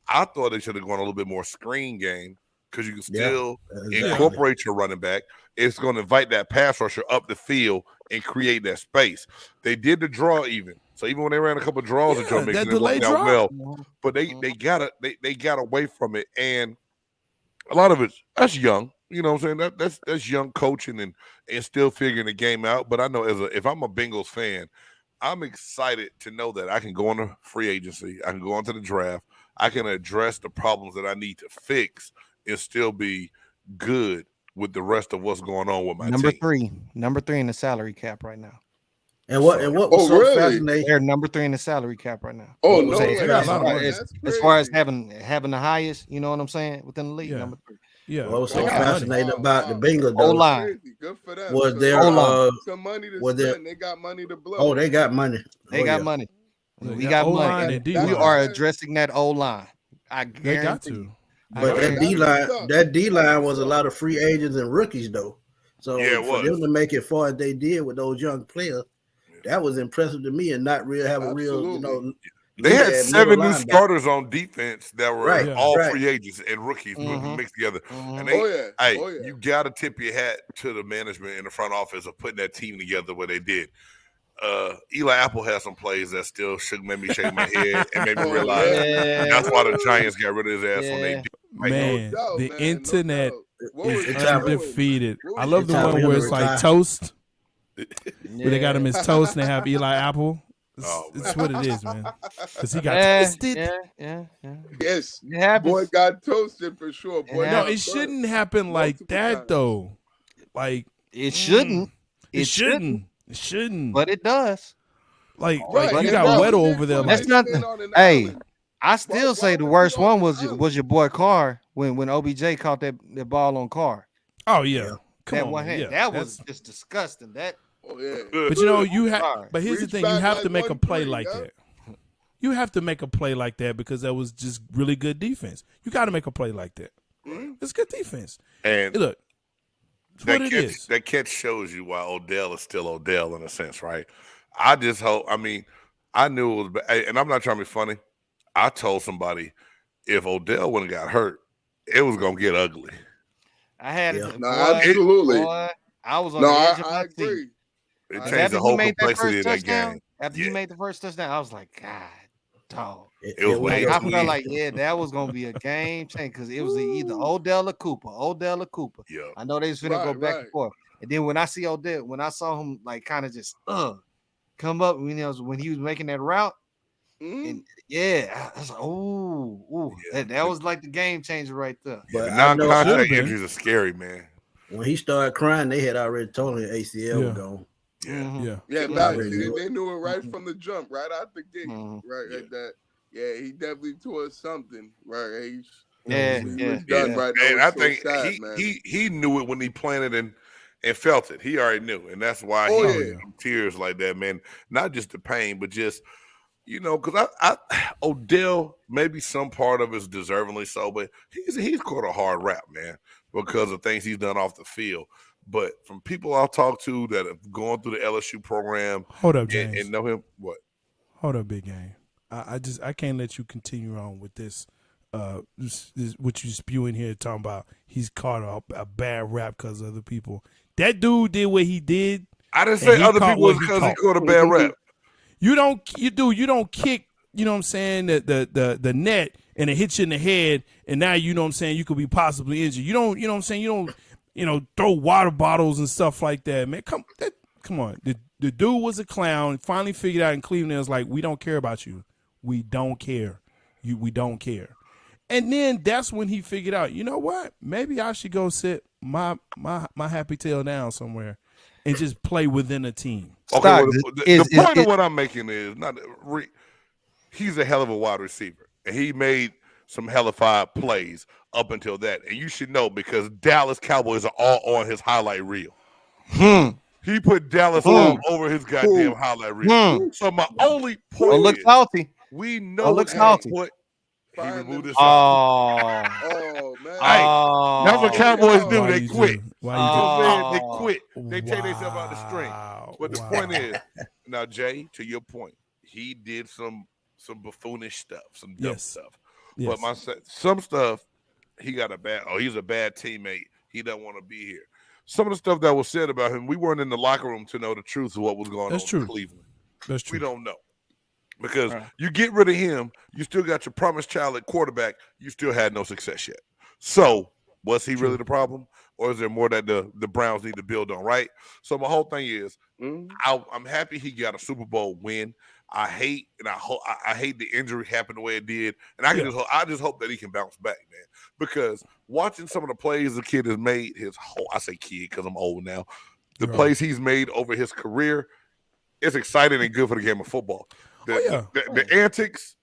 I thought they should have gone a little bit more screen game because you can Yeah, still exactly. incorporate your running back. It's going to invite that pass rusher up the field and create that space. They did the draw even. So even when they ran a couple of draws at Joe Yeah, Mixon, that it worked delayed out draw. well. Mhm. But they got away from it, and a lot of that's young. You know what I'm saying? That's young coaching and still figuring the game out. But I know if I'm a Bengals fan, I'm excited to know that I can go into free agency, I can go into the draft, I can address the problems that I need to fix and still be good with the rest of what's going on with my Number team. three in the salary cap right now. And what was Oh, so really? fascinating? They're number 3 in the salary cap right now. Oh, What was no so way. They got a lot of fascinating? money. That's As far as crazy. having the highest, you know what I'm saying, within the league, Yeah. number 3. Yeah, What was they so got money. fascinating about the Bengals O though line. Crazy. Good for them. was So their they O-line. got some money to was there- spend. They got money to blow. oh, they got money. They Oh, got yeah. money. They We got got money. O-line and We D-line. are addressing that O line. I They got guarantee to. you. But Right, that that's D line, what's up. that D line That's was a what's lot of free agents and rookies though. So Yeah, it for was. them to make it far as they did with those young players, that was impressive to me, and not real have a real, Absolutely. They had middle 7 new linebacker. starters on defense that were Right, all right. free agents and rookies Mhm. mixed together. Mhm. And Oh, yeah. hey, Oh, yeah. you got to tip your hat to the management in the front office of putting that team together where they did. Eli Apple had some plays that still made me shake my head and made me Oh, realize yeah. that's why the Giants got rid of his ass when they Yeah. did. Man, No doubt, the man. internet No doubt. What was is It's time- undefeated. What I was love it's the time for one him where to it's like retire. toast. Where they got him as Yeah. toast and they have Eli Apple. Oh, It's man. what it is, man. Because he got Yeah, toasted. yeah. Yes. It happens. Boy got toasted for sure. Boy Yeah. No, got it burnt shouldn't happen like multiple that times. though. Like It shouldn't. it shouldn't. It shouldn't. But it does. Like Right. you and got why Weddle would they over there. put Like That's not. Mason on an Hey, island? I still Why say the was he worst on one an was island? your boy Carr when OBJ caught that ball on Carr. oh yeah, Yeah. come That on, one man. hand. Yeah, that was just disgusting. That Oh, yeah. But you know you have. Sorry. But here's the Reach thing: you back have like to make a play 1-3, like yeah. that. You have to make a play like that because that was just really good defense. You got to make a play like that. Mhm. It's good defense. And Hey, look, it's what it is. that catch shows you why Odell is still Odell in a sense, right? I just hope. I mean, I knew it was, and I'm not trying to be funny. I told somebody if Odell wouldn't got hurt, it was gonna get ugly. I had Yeah. it. No, Boy, absolutely. boy, I was on No, the edge of I my seat. agree. It Because changed After the he whole made that complexity of first that touchdown, game. after Yeah. he made the first touchdown, I was like, God, dog. It was way Like, too I felt easy. like, that was gonna be a game change because it was either Odell or Cooper. Yeah. I know they was finna go Right, back right. and forth. And then when I saw him like kind of just come up, when he was making that route, Mhm. and I was like, ooh, Yeah. that was like the game changer right there. Yeah, But the I know Should've non-contact been. injuries are scary, man. when he started crying, they had already told him ACL was Yeah. gone. Yeah. Mhm. Yeah. Yeah, Mhm. facts. already knew They knew it right from the jump, right out the gate. Mhm. Right, Yeah. like that. Yeah, he definitely tore something. Right. He Yeah, was yeah. done. Right. That And was I so think sad, man. he knew it when he planted and felt it. He already knew, and that's why Oh, he yeah. tears like that, man. Not just the pain, but just because I Odell, maybe some part of it's deservingly so, but he's caught a hard rap, man, because of things he's done off the field. But from people I've talked to that have gone through the LSU program Hold up, James. and know him, what? Hold up, big game. I can't let you continue on with this. This what you spewing here talking about he's caught a bad rap because of other people. That dude did what he did. I didn't And say he other caught people what was he because he caught. caught a bad rap. You don't kick, you know what I'm saying, the net and it hits you in the head and now you know what I'm saying you could be possibly injured. You don't, you know what I'm saying, you don't throw water bottles and stuff like that. Man, come on. The dude was a clown, finally figured out in Cleveland, it was like, we don't care about you. We don't care. We don't care. And then that's when he figured out, you know what? Maybe I should go sit my happy tail down somewhere and just play within a team. Okay, Stogs, the point of what I'm making is he's a hell of a wide receiver, and he made some hellified plays up until that. And you should know because Dallas Cowboys are all on his highlight reel. He put Dallas all over his goddamn highlight reel. So my only point look is, salty. we know look at salty. what he Find removed them- his side. Oh, man. Hey, that's what Cowboys do. Why They you quit. do? You Why know what I'm saying? Oh. They quit. They take themselves out the string. Wow. But the point is, now Jay, to your point, he did some buffoonish stuff, some dumb Yes. stuff. Yes. But some stuff he's a bad teammate. He doesn't want to be here. Some of the stuff that was said about him, we weren't in the locker room to know the truth of what was going on in Cleveland. That's true. We don't know. Because you get rid of him, you still got your promised child at quarterback, you still had no success yet. So was he really the problem? Or is there more that the Browns need to build on, right? So my whole thing is, I'm happy he got a Super Bowl win. I hate the injury happened the way it did, and I just hope that he can bounce back, man. Because watching some of the plays the kid has made I say kid because I'm old now, the plays he's made over his career, it's exciting and good for the game of football. The antics,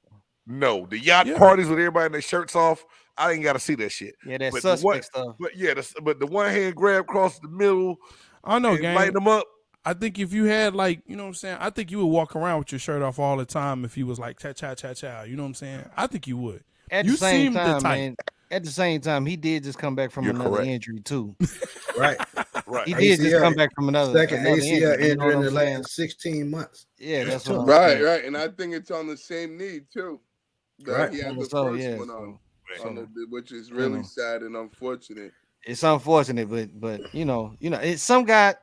no. The yacht parties with everybody in their shirts off, I ain't got to see that shit. Yeah, that's suspect stuff. But the one hand grab across the middle, I know, gang. Light them up. I think if you had you know what I'm saying, I think you would walk around with your shirt off all the time if you was like cha cha cha cha. You know what I'm saying? I think you would. At the same time, man. At the same time, he did just come back from another injury too. Right. He did just come back from another ACL injury in the last 16 months. Yeah, that's what I'm saying. Right. And I think it's on the same knee too. Right. He had the first one on which is really sad and unfortunate. It's unfortunate, but you know, it's some guys,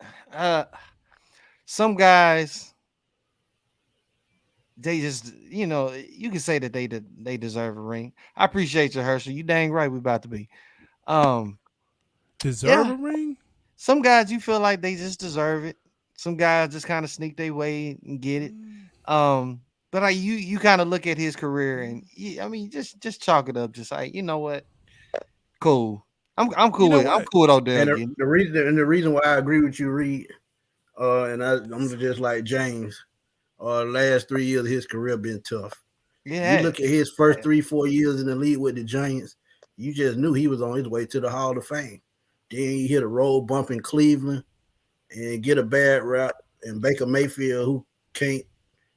they just, you can say that they deserve a ring. I appreciate you, Herschel. You dang right we about to be. Deserve a ring? Some guys you feel like they just deserve it. Some guys just kind of sneak their way and get it. But you kind of look at his career and just chalk it up. Just like, you know what? Cool. I'm cool with Odell. And the reason why I agree with you, Reed, and I'm just like James. Last 3 years of his career been tough. Yeah. You look at his first 3-4 years in the league with the Giants, you just knew he was on his way to the Hall of Fame. Then he hit a road bump in Cleveland and get a bad rap, and Baker Mayfield, who can't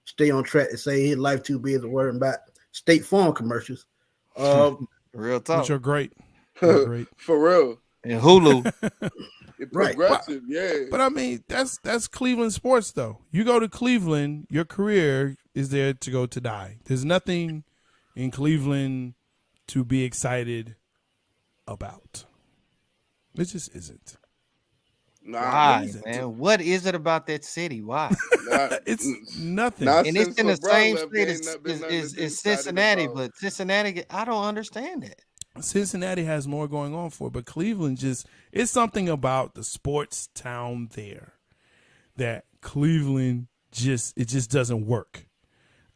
stay on track to say his life too busy worrying about State Farm commercials. Real talk. Which are great. Great. For real. And Hulu. Progressive, yeah. But I mean, that's Cleveland sports though. You go to Cleveland, your career is there to go to die. There's nothing in Cleveland to be excited about. It just isn't. Why, man? What is it about that city? Why? It's nothing. And it's in the same state as Cincinnati, but Cincinnati, I don't understand that. Cincinnati has more going on for it, but Cleveland it's something about the sports town there that Cleveland just doesn't work.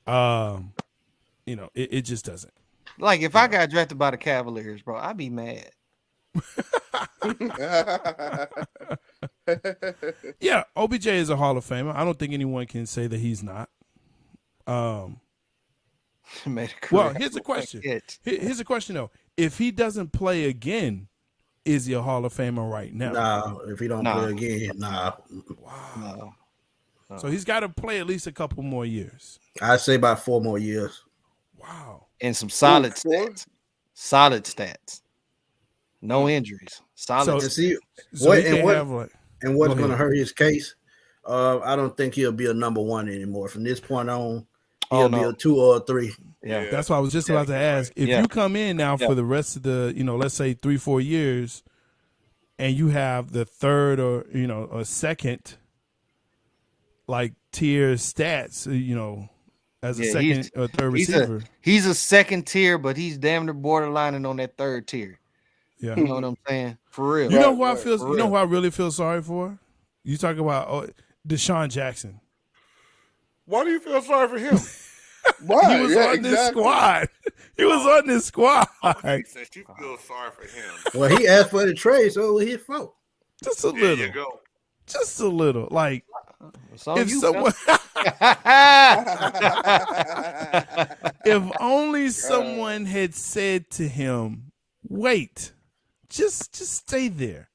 It just doesn't. Like if I got drafted by the Cavaliers, bro, I'd be mad. Yeah, OBJ is a Hall of Famer. I don't think anyone can say that he's not. Well, here's the question. Here's the question though. If he doesn't play again, is he a Hall of Famer right now? No, if he don't play again, no. Wow. No. So he's got to play at least a couple more years. I'd say about 4 more years. Wow. And some solid stats. Solid stats. No injuries. Solid. And what's going to hurt his case? I don't think he'll be a number 1 anymore. From this point on, he'll be a 2 or a 3. Yeah, that's what I was just about to ask. If you come in now for the rest of the, let's say 3-4 years, and you have the third or a second, like tier stats, as a second or third receiver, he's a second tier, but he's damn near borderlining on that third tier. Yeah, you know what I'm saying? For real. You know who I feel? You know who I really feel sorry for? You talk about Deshaun Jackson. Why do you feel sorry for him? Why? He was on this squad. He was on this squad. Since you feel sorry for him. Well, he asked for the trade, so it was his fault. Just a little. There you go. Just a little. Like, if someone... if only someone had said to him, wait, just stay there.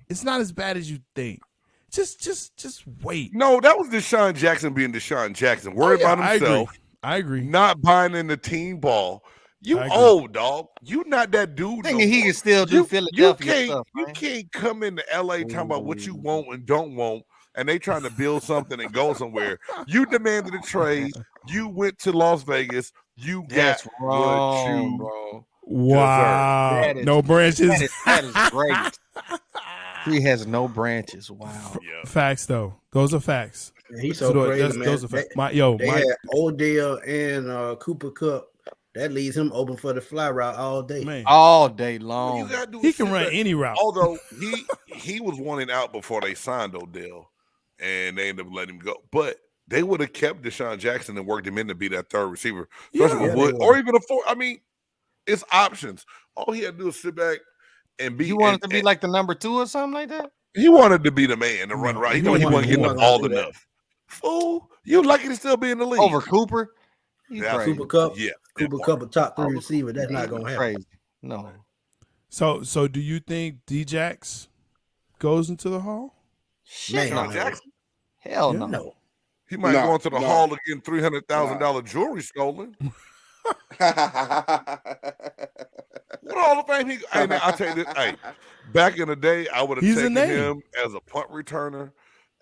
It's not as bad as you think. Just wait. No, that was Deshaun Jackson being Deshaun Jackson. Worried about himself. I agree. Not buying in the team ball. You old dog. You not that dude. Thinking he can still do Philadelphia stuff. You can't come into LA talking about what you want and don't want, and they trying to build something and go somewhere. You demanded a trade. You went to Las Vegas. You got wrong, bro. Wow. That is- No branches. That is great. Tree has no branches. Wow. Yeah. Facts though. Those are facts. And he's so So crazy, those man. are facts. They They had Odell and Cooper Cup. That leaves him open for the fly route all day. man. All day All you long. gotta do is He can sit run back. any route. Although he was wanting out before they signed Odell, and they ended up letting him go. But they would have kept Deshaun Jackson and worked him in to be that third receiver, especially Yeah. with Yeah, Wood, they or would. even a four. I mean, it's options. All he had to do is sit back and be. You want it to and- be and like the number 2 or something like that? he wanted to be the man to run No, right. He he know he wasn't wasn't getting the gonna ball do that. enough. Fool, you lucky to still be in the league. Over Cooper? You Yeah, crazy. Cooper Cup. Yeah, Cooper that Cup, part. a top 3 Over receiver. That's not gonna happen. Crazy. No. So do you think D-Jax goes into the Hall? Shit, Man, no. Jackson? Hell Yeah. no. No. He might No, go into the no. hall again, $300,000 jewelry stolen. What Hall of Fame? Hey, man, I'll tell you this. Hey, back in the day, I would have He's a taken name. him as a punt returner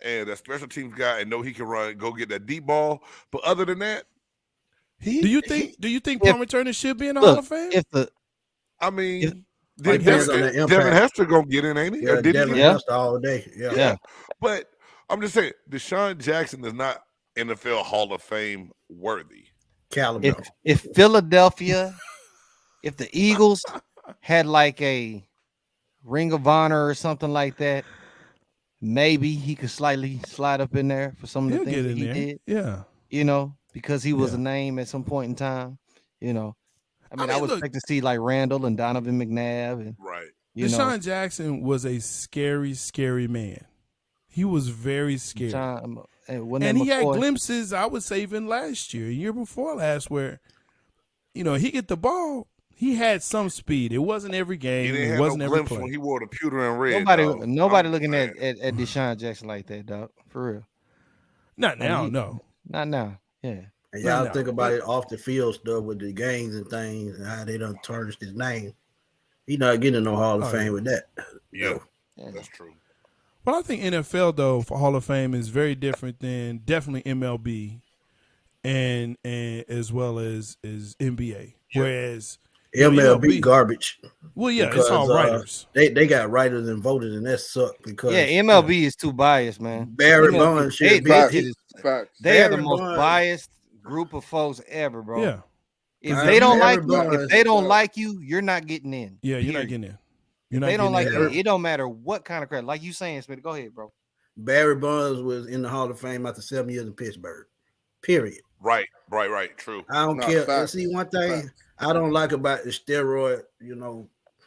and a special teams guy and know he can run, go get that deep ball. But other than that, Do you think If- punt returners should be in the Hall Look, of Fame? if the I mean, Like, depends on the Devin impact. Hester gonna get in, ain't he? Yeah, Or did Devin he? Yeah. Hester all day. Yeah. Yeah. But I'm just saying, Deshaun Jackson is not NFL Hall of Fame worthy. Caliber. if Philadelphia, if the Eagles had like a Ring of Honor or something like that, maybe he could slightly slide up in there for some of the He'll things get that in he there. did, Yeah. you know, because he was Yeah. a name at some point in time, you know. I mean, would look- expect to see like Randall and Donovan McNabb and Right. you Deshaun know, Jackson was a scary, scary man. He was very scary. when And he had McCoy, glimpses, I would say, even last year before last, where, he get the ball. He had some speed. It wasn't every He game. didn't It have wasn't no every glimpse play. when he wore the pewter and red. nobody dog. looking I'm at Deshaun Jackson like that, dog. For real. Not now, he- no. Not now. Yeah. And y'all No, think no. about it off the field stuff with the games and things and how they done tarnished his name. He not getting no Hall of Oh, Fame yeah. with that. Yeah, Yeah. that's true. But I think NFL though for Hall of Fame is very different than definitely MLB and as well as NBA. Yeah. Whereas MLB garbage. well, yeah, it's because, all writers. They got writers and voters, and that sucked because Yeah, MLB is too biased, man. Barry MLB, Bonds should they, be. that Facts. shit is- Facts. they are the Barry most Bonds- biased group of folks ever, bro. Yeah, If Barry they don't like you, Bonds- if they don't like you, you're not getting in. yeah, you're not Period. getting in. You're If not they don't like getting in. you, it don't matter what kind of crap. Like you saying, Smitty, go ahead, bro. Barry Bonds was in the Hall of Fame after 7 years in Pittsburgh. Period. Right. True. I don't No, care. And facts. see, one thing Facts. I don't like about the steroid,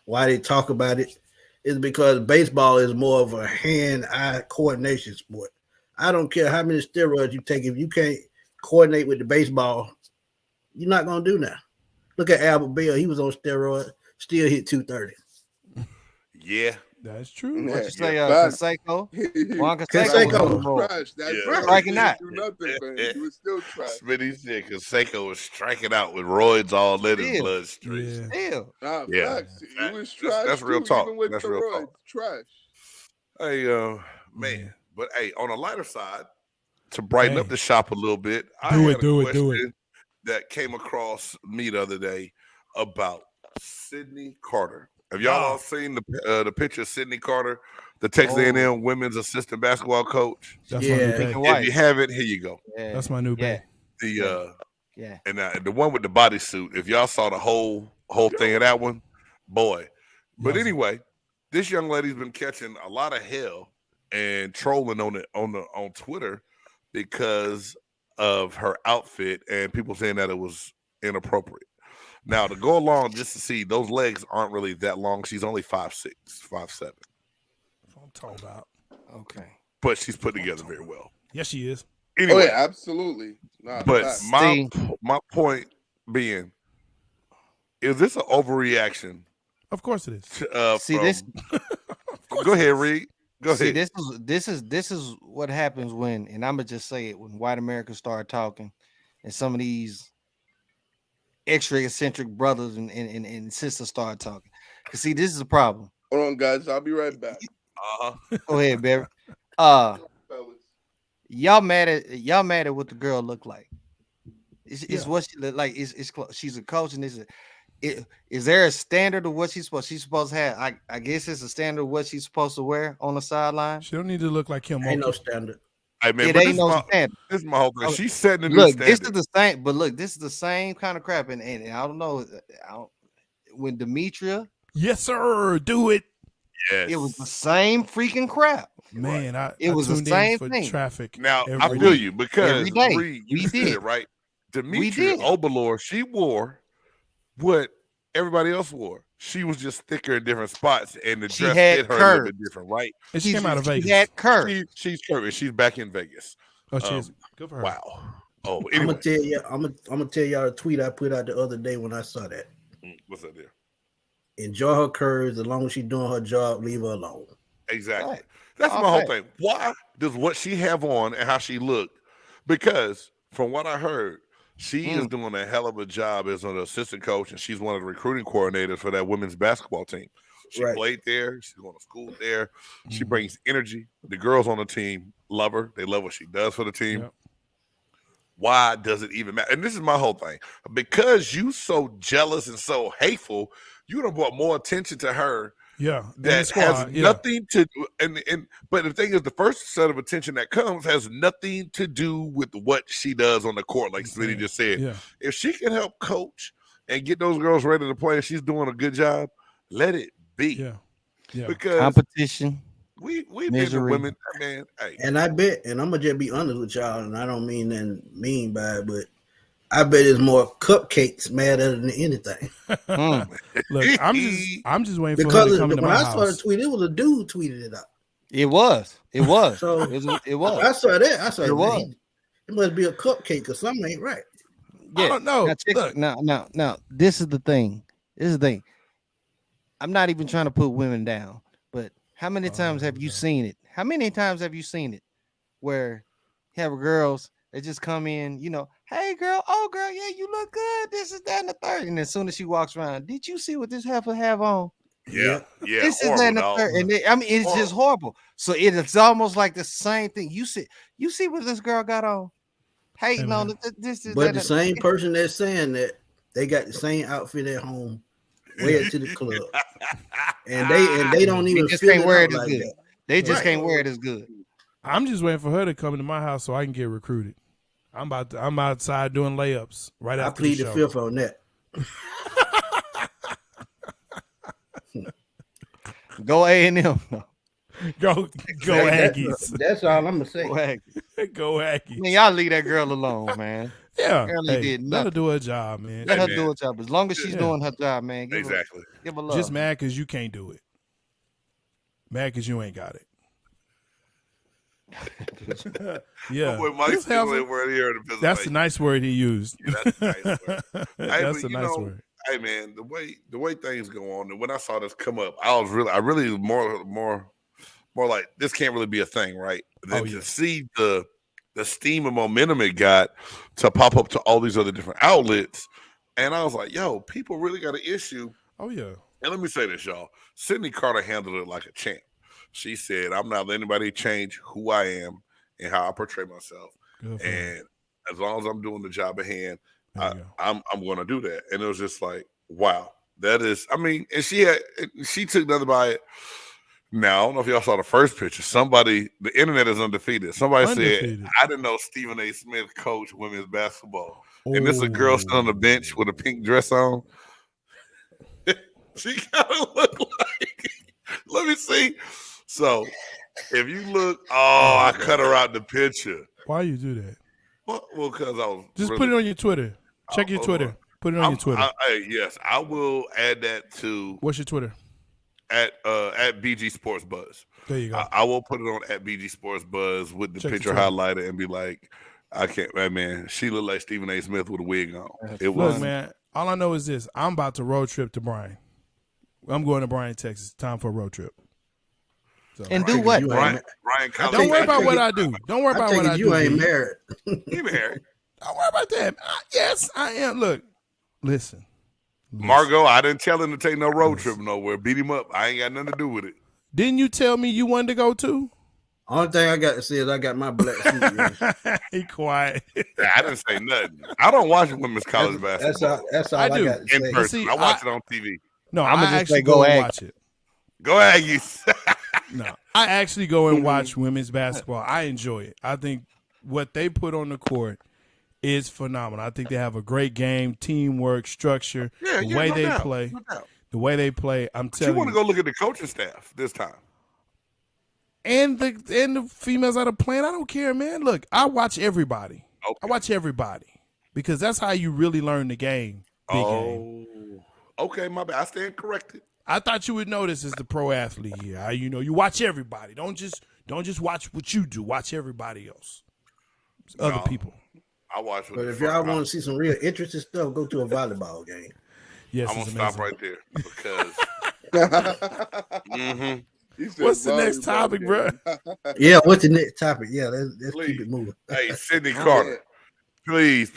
why they talk about it, is because baseball is more of a hand-eye coordination sport. I don't care how many steroids you take. If you can't coordinate with the baseball, you're not going to do that. Look at Albert Bell. He was on steroids, still hit 230. Yeah. That's true. Yeah. What you say, facts. Canseco? Juan Canseco. Canseco was more. Trash. That's Yeah. trash. Striking He out. didn't do nothing, man. He was still trash. Smitty said Canseco was striking out with roids all in his Yeah. bloodstream. Yeah. Still. Nah, Yeah. facts. He Fact. was That's trash. real too, talk. Even with That's the real roids. talk. Trash. Hey, man. Yeah. But hey, on a lighter side, to brighten up Hey. the shop a little bit, I Do had it, a do it, do question that came across me the other day about Sydney Carter. Have y'all all seen the picture of Sydney Carter, the Texas Oh. A&M women's assistant basketball coach? That's Yeah. my new Pink bae. and white. If you haven't, here you go. Yeah. That's my new Yeah. bae. The Yeah. and the one with the bodysuit. If y'all saw the whole thing of that one, boy. But Yes. anyway, this young lady's been catching a lot of hell and trolling on Twitter because of her outfit and people saying that it was inappropriate. Now to go along, just to see those legs aren't really that long. She's only 5'6", 5'7", That's what I'm talking about. Okay. but she's put together very well. Yes, she is. Oh Anyway, yeah, absolutely. Nah, but facts. my point being, is this an overreaction? Of course it is. See, from- this- Go ahead, Reed. Go See, ahead. this is what happens when, and I'm gonna just say it, when white America start talking, and some of these extra eccentric brothers and sisters start talking. Cause see, this is a problem. Hold on, guys. I'll be right back. Go ahead, Barry. Fellas. Y'all mad at what the girl look like. It's Yeah. what she look like. It's close. She's a coach, and this is Is there a standard of what she's supposed to have? I guess it's a standard of what she's supposed to wear on the sideline. She don't need to look like Kim Ain't no Mulkey. standard. Hey man, It but ain't no standard. this is my whole thing. Oh, She's setting a new Look, standard. this is the same. But look, this is the same kind of crap. And I don't know. When Demetria, Yes, sir. Do it. Yes. it was the same freaking crap. Man, It I was the tuned same in for thing. traffic. Now I every feel day. you because Every day. Reed, We you said did. it right. Demetria did. Oberlor, she wore what everybody else wore. She was just thicker in different spots, and the She dress had fit her a little bit curves. different, right? And she came out of She Vegas. had curves. She's curvy. She's back in Vegas. Oh, she is. Good for her. Wow. Oh, I'm anyway, gonna tell you. I'm gonna tell y'all a tweet I put out the other day when I saw that. what's up there? Enjoy her curves as long as she's doing her job. Leave her alone. Exactly. Right. That's All my whole right. thing. Why does what she have on and how she looked? Because from what I heard, she is doing a hell of a job as an assistant coach, and she's one of the recruiting coordinators for that women's basketball team. She Right. played there. She's going to school there. She brings energy. The girls on the team love her. They love what she does for the team. Yep. Why does it even matter? And this is my whole thing. Because you so jealous and so hateful, you done brought more attention to her Yeah. And the that squad, has yeah. nothing to do. And but the thing is, the first set of attention that comes has nothing to do with what she does on the court, like Smitty just said. Yeah. If she can help coach and get those girls ready to play, and she's doing a good job, let it be. Yeah. Yeah. Because Competition. we've been the Misery. women, man. Hey, And I bet, and I'm gonna just be honest with y'all, and I don't mean nothing mean by it, but I bet it's more cupcakes madder than anything. Look, I'm just waiting for her Because to come into when my I saw the house. tweet, it was a dude tweeted it out. It was. So It was. I saw that. I saw It it. was. It must be a cupcake or something ain't right. I don't know. Now, check, Look. now, this is the thing. I'm not even trying to put women down, but how many times have you seen it? How many times have you seen it where you have girls that just come in, hey girl, oh girl, yeah, you look good. This is that and the third. And as soon as she walks around, did you see what this heifer have on? yeah. This is horrible, that and the dog. third. And it's just horrible. So it's almost like the same thing. You see what this girl got on? Hating on this is But that the and same person that's saying that, they got the same outfit at home, wear it to the club, and they don't They even just feel can't it wear out it as like good. that. They just Right. can't wear it as good. I'm just waiting for her to come into my house so I can get recruited. I'm outside doing layups right I after the plead the show. fifth on that. Go A&M. Go Aggies. That's all I'm gonna say. Go Aggies. Go Aggies. Man, y'all leave that girl alone, man. Yeah. Girl ain't did let her nothing. do her job, man. Let Hey, her man. do her job. As long as she's Yeah. doing her job, man. Exactly. Give her love. Just mad because you can't do it. Mad because you ain't got it. Yeah. Boy, Mike Just have some- word here in the That's a nice word he used. Yeah, that's a nice word. That's but a nice word. Hey man, the way things go on, and when I saw this come up, I really more like this can't really be a thing, right? Then to see the steam and momentum it got to pop up to all these other different outlets, and I was like, yo, people really got an issue. Oh yeah. And let me say this, y'all. Sydney Carter handled it like a champ. She said, I'm not letting anybody change who I am and how I portray myself. Good for her. And as long as I'm doing the job at hand, There you go. I'm going to do that. And it was just like, wow, that is. I mean, and she took nothing by it. Now I don't know if y'all saw the first picture. The internet is undefeated. Somebody Undefeated. said, I didn't know Stephen A. Smith coached women's basketball. And this is a girl sitting on the bench with a pink dress on. She kind of look like. Let me see. So if you look, I cut her out the picture. Why you do that? Well, because I was Just really, put it on your Twitter. Check your hold Twitter. on. Put it on your Twitter. Yes, I will add that to What's your Twitter? at BG Sports Buzz. There you go. I will put it on at BG Sports Buzz with the Check the picture Twitter. highlighted and be like, I can't, man. She looked like Stephen A. Smith with a wig on. It Look, was man, all I know is this. I'm about to road trip to Bryan. I'm going to Bryan, Texas. Time for a road trip. So, And do what? Brian don't Collins. worry about what I do. Don't worry I about take what it I you do. ain't B. married. He married. Don't worry about that. Yes, I am. Look, listen. Margot, I didn't tell him to take no road trip nowhere. Beat him up. I ain't got nothing to do with it. Didn't you tell me you wanted to go too? Only thing I got to say is I got my black suit. Yeah. He quiet. I didn't say nothing. I don't watch women's college basketball That's all I I do. got to in say. person. See, I watch it on TV. No, I'ma I just actually say go go and Aggies. watch it. Go Aggies. No, I actually go and watch women's basketball. I enjoy it. I think what they put on the court is phenomenal. I think they have a great game, teamwork, structure, the way no they doubt, play. no doubt. The way they play, I'm But you telling want to you. go look at the coaching staff this time. And the females that are playing, I don't care, man. Look, I watch everybody. Okay. I watch everybody because that's how you really learn the game. Big game. Okay, my bad. I stand corrected. I thought you would know this as the pro athlete here. You watch everybody. Don't just watch what you do. Watch everybody else. Other people. I watch. But if y'all want to see some real interesting stuff, go to a volleyball game. Yes, I'm gonna it's stop amazing. right there because. What's the next topic, bro? Yeah, what's the next topic? Yeah, let's Please. keep it moving. Hey, Sydney Carter, please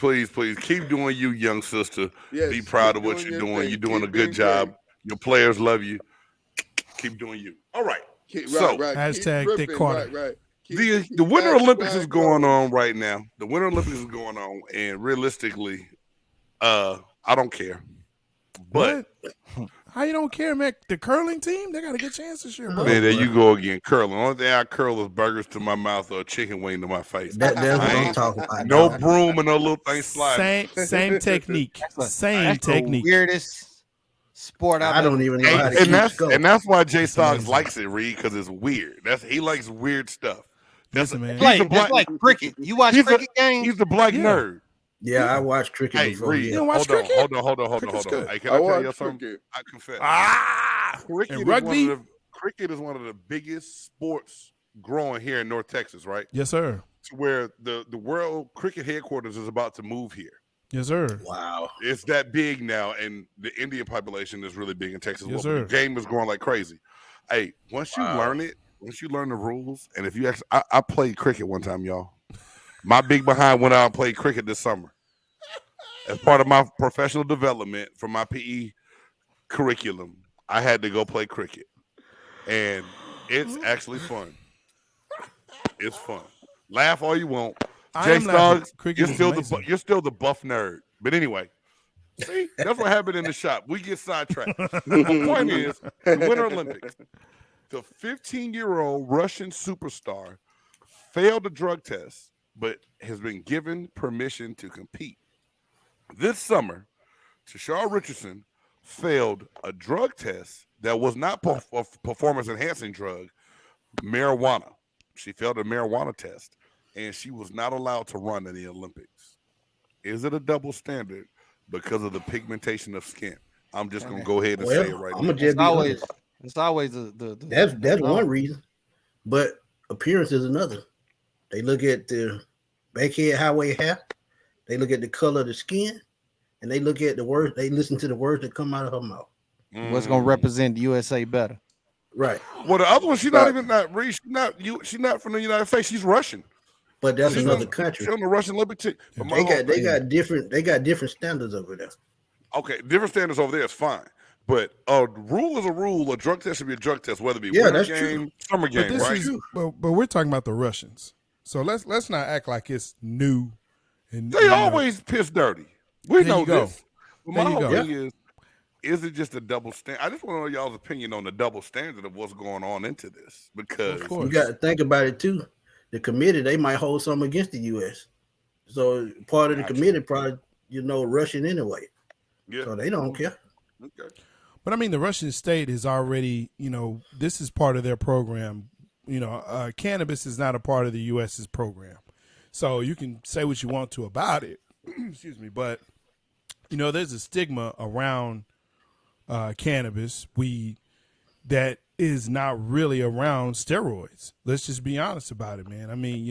keep doing you, young sister. Yes, Be proud keep of what doing you're your doing. thing. You're doing Keep a good being job. great. Your players love you. Keep doing you. All right. So, Hashtag Keep Dick ripping, Carter. right. the Winter Olympics is #flag going Rose. on right now. The Winter Olympics is going on, and realistically, I don't care. But What? How you don't care, man? The curling team, they got a good chance this year, bro. man, there you go again, curling. Only thing I curl is burgers to my mouth or a chicken wing to my face. That's what I I'm ain't- talking about. No dog. broom and no little thing sliding. Same technique. Same That's technique. the weirdest sport I don't even know how to And keep that's score. and that's why Jay That's Stogs amazing. likes it, Reed, because it's weird. He likes weird stuff. Listen, man. He's a Like, black- just like cricket. You watch he's a- cricket games? He's the black Yeah. nerd. Yeah, I watched cricket Hey, before. Reed, You Yeah. don't watch cricket? hold on. Cricket's good. Hey, can I I tell you watch something? cricket. I confess. And rugby? Cricket is one of the biggest sports growing here in North Texas, right? Yes, sir. To where the world cricket headquarters is about to move here. Yes, sir. Wow. It's that big now, and the Indian population is really big in Texas. Yes, Well, but sir. the game is growing like crazy. Hey, once you learn it, once you learn the rules, and if you actually, I played cricket one time, y'all. My big behind went out and played cricket this summer as part of my professional development for my PE curriculum. I had to go play cricket, and it's actually fun. It's fun. Laugh all you want. I Jay am laughing. Stoggs, Cricket you're is still amazing. you're still the buff nerd. But anyway, see, that's what happened in the shop. We get sidetracked. My point is, the Winter Olympics, the 15-year-old Russian superstar failed a drug test, but has been given permission to compete. This summer, Tashara Richardson failed a drug test that was not a performance-enhancing drug, marijuana. She failed a marijuana test, and she was not allowed to run in the Olympics. Is it a double standard because of the pigmentation of skin? I'm just gonna go ahead and say it right I'm now. gonna just be honest. It's always the That's one reason, but appearance is another. They look at the backhead highway hair, they look at the color of the skin, and they look at the words. They listen to the words that come out of her mouth. what's gonna represent the USA better. Right, Well, the other one, she's not even not She's not from the United States. She's Russian. but that's She's another on- country. She's on the Russian Olympic team. But my They whole got they thing- got different standards over there. okay, different standards over there is fine. But a rule is a rule. A drug test should be a drug test, whether it be Yeah, winter that's game, true. summer But game, this right? is but we're talking about the Russians. So let's not act like it's new. And They always piss dirty. We There know you go. this. But There my you whole go. thing is it just a double standard? I just want to know y'all's opinion on the double standard of what's going on into this. Because Of course. You got to think about it too. The committee, they might hold something against the U.S. So part of the Gotcha. committee probably, Russian anyway. yeah, So they don't care. okay. But I mean, the Russian state is already, this is part of their program. Cannabis is not a part of the U.S.'s program. So you can say what you want to about it. Excuse me. But, there's a stigma around cannabis, weed, that is not really around steroids. Let's just be honest about it, man. I mean,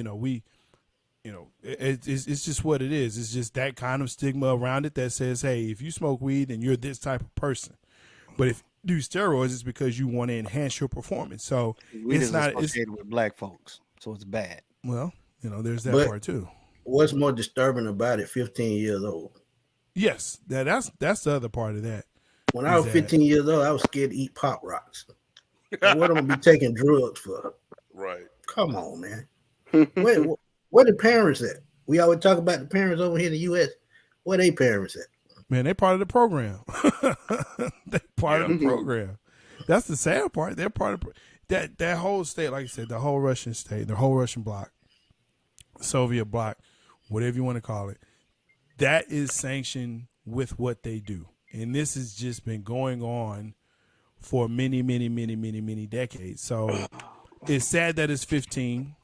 it's just what it is. It's just that kind of stigma around it that says, hey, if you smoke weed, then you're this type of person. But if you do steroids, it's because you want to enhance your performance. So Weed it's is not. It's associated with black folks, so it's bad. well, there's that But- part too. What's more disturbing about it? 15 years old. Yes, that's the other part of that. When I was Exactly. 15 years old, I was scared to eat Pop Rocks. So what am I gonna be taking drugs for? Right. Come on, man. Where the parents at? We always talk about the parents over here in the U.S. Where they parents at? Man, they part of the program. They part of the Yeah. program. That's the sad part. They're part of that whole state, like I said, the whole Russian state, the whole Russian bloc, Soviet bloc, whatever you want to call it. That is sanctioned with what they do. And this has just been going on for many, many, many, many, many decades. So it's sad that it's 15.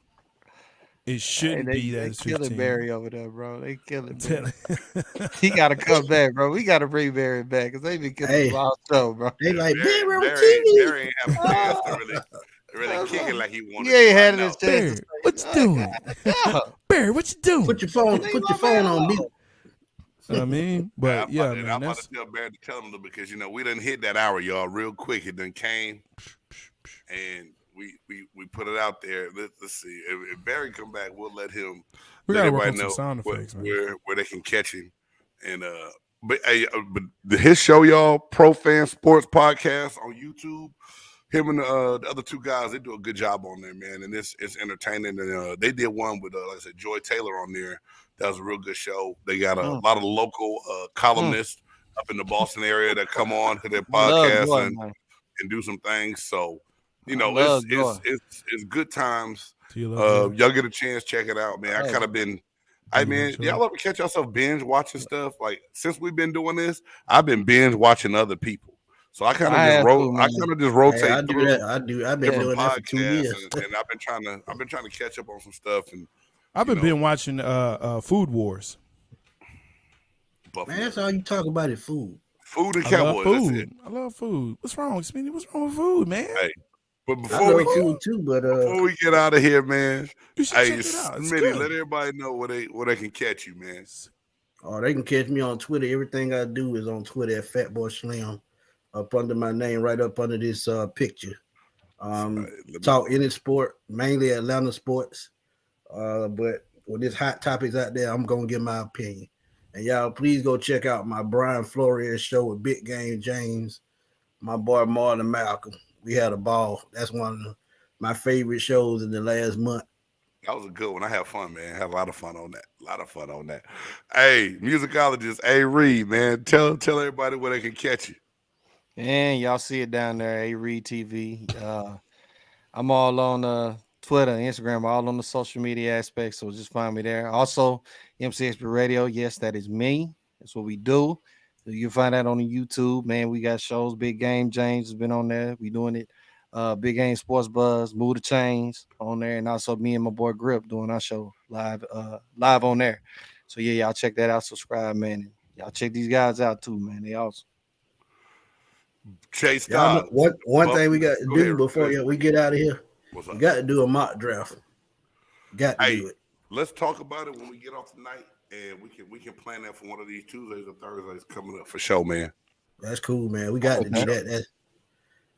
It shouldn't be that They it's killing 15. Barry over there, bro. They killing Barry. He got to come back, bro. We got to bring Barry back because they been killing him all show, bro. They like Barry, Barry on Barry, TV. Barry ain't have a chance to really kick it like he wanted He ain't to. had I know. his chance. Barry, what you doing? Barry, what you doing? Put your phone on mute. I mean, but yeah, I'm man, about to tell Barry to tell him because we done hit that hour, y'all, real quick. It done came, and we put it out there. Let's see if Barry come back, we'll let him. we let gotta work on everybody some know sound effects, man. where they can catch him. And but his show, y'all, Pro Fan Sports Podcast on YouTube. Him and the other two guys, they do a good job on there, man. And it's entertaining. And they did one with like I said, Joy Taylor on there. That was a real good show. They got a lot of local columnists up in the Boston area that come on to their podcast and do some things. So, it's good times. Y'all get a chance, check it out, man. I kind of been, y'all ever catch yourself binge watching stuff? Like since we've been doing this, I've been binge watching other people. So I kind of just rotate. Hey, I do that. I've been doing that for 2 years, and I've been trying to catch up on some stuff. And I've been watching Food Wars. Man, that's all you talk about is food. Food and Cowboys. I love food. What's wrong, Smitty? What's wrong with food, man? Hey, but before we get out of here, man, you should check it out. Smitty, let everybody know where they can catch you, man. Oh, they can catch me on Twitter. Everything I do is on Twitter at Fatboy Slim. Up under my name, right up under this picture. Talk any sport, mainly Atlanta sports. But with this hot topics out there, I'm gonna give my opinion. And y'all, please go check out my Brian Flores show with Big Game James, my boy Marlon Malcolm. We had a ball. That's one of my favorite shows in the last month. That was a good one. I had fun, man. Had a lot of fun on that. Hey, musicologist A. Reed, man. Tell everybody where they can catch you. And y'all see it down there, A. Reed TV. I'm all on Twitter, Instagram, all on the social media aspects. So just find me there. Also, MCXPRadio. Yes, that is me. That's what we do. So you can find that on the YouTube, man. We got shows. Big Game James has been on there. We doing it. Big Game Sports Buzz, Move the Chains on there, and also me and my boy Grip doing our show live on there. So yeah, y'all check that out. Subscribe, man. And y'all check these guys out too, man. They awesome. Chase Stogs. One thing we got to do before we get out of here. We got to do a mock draft. Got to do it. Let's talk about it when we get off tonight, and we can plan that for one of these Tuesdays or Thursdays coming up for sure, man. That's cool, man. We got to do that.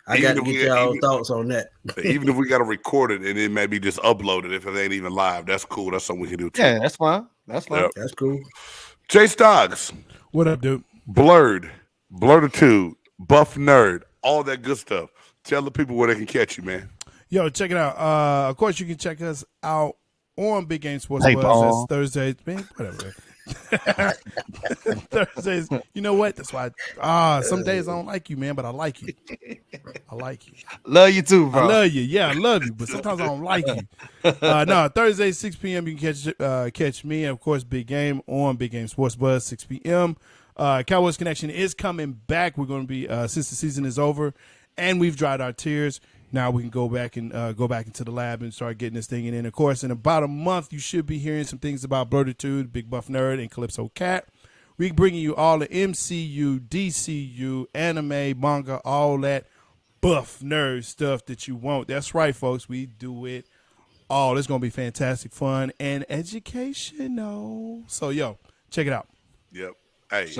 I got to get y'all thoughts on that. Even if we got to record it and it may be just uploaded if it ain't even live, that's cool. That's something we can do too. Yeah, that's fine. Yep. That's cool. Chase Stogs. What up, dude? Blurtitude, Buff Nerd, all that good stuff. Tell the people where they can catch you, man. Yo, check it out. Of course, you can check us out on Big Game Sports Buzz. That's Thursdays. Man, whatever. Thursdays. You know what? That's why. Some days I don't like you, man, but I like you. Love you too, bro. I love you. Yeah, I love you, but sometimes I don't like you. No, Thursday 6 p.m. You can catch me and of course Big Game on Big Game Sports Buzz 6 p.m. Cowboys Connection is coming back. We're going to be since the season is over and we've dried our tears. Now we can go back into the lab and start getting this thing in. And of course, in about a month, you should be hearing some things about Blurtitude, Big Buff Nerd, and Calypso Cat. We're bringing you all the MCU, DCU, anime, manga, all that buff nerd stuff that you want. That's right, folks. We do it all. It's going to be fantastic fun and educational. So, yo, check it out. Yep. Hey,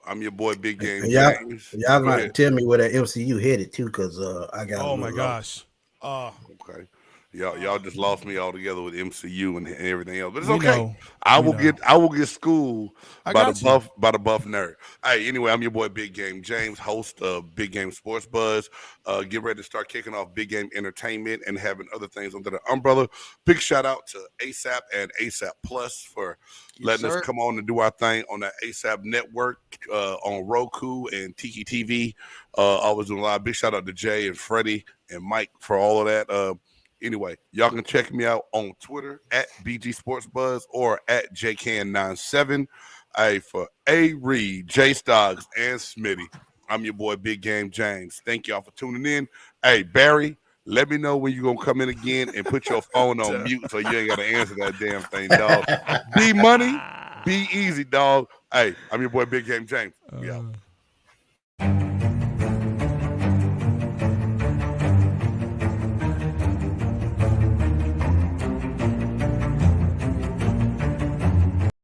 I'm your boy, Big Game. Y'all gonna tell me where that MCU headed to, because I got. Oh my gosh. Okay. Y'all just lost me altogether with MCU and everything else, but it's We okay. know. I We will know. get schooled I by the got you. buff nerd. Hey, anyway, I'm your boy Big Game James, host of Big Game Sports Buzz. Get ready to start kicking off Big Game Entertainment and having other things under the umbrella. Big shout out to ASAP and ASAP Plus for Yes, letting us sir. come on and do our thing on that ASAP network on Roku and Tiki TV. Always doing a lot. Big shout out to Jay and Freddie and Mike for all of that. Anyway, y'all can check me out on Twitter at BG Sports Buzz or at JCan97. Hey, for A Reed, J Stogs, and Smitty, I'm your boy Big Game James. Thank y'all for tuning in. Hey, Barry, let me know when you're gonna come in again and put your phone on mute so you ain't gotta answer that damn thing, dog. D Money, be easy, dog. Hey, I'm your boy Big Game James. We out.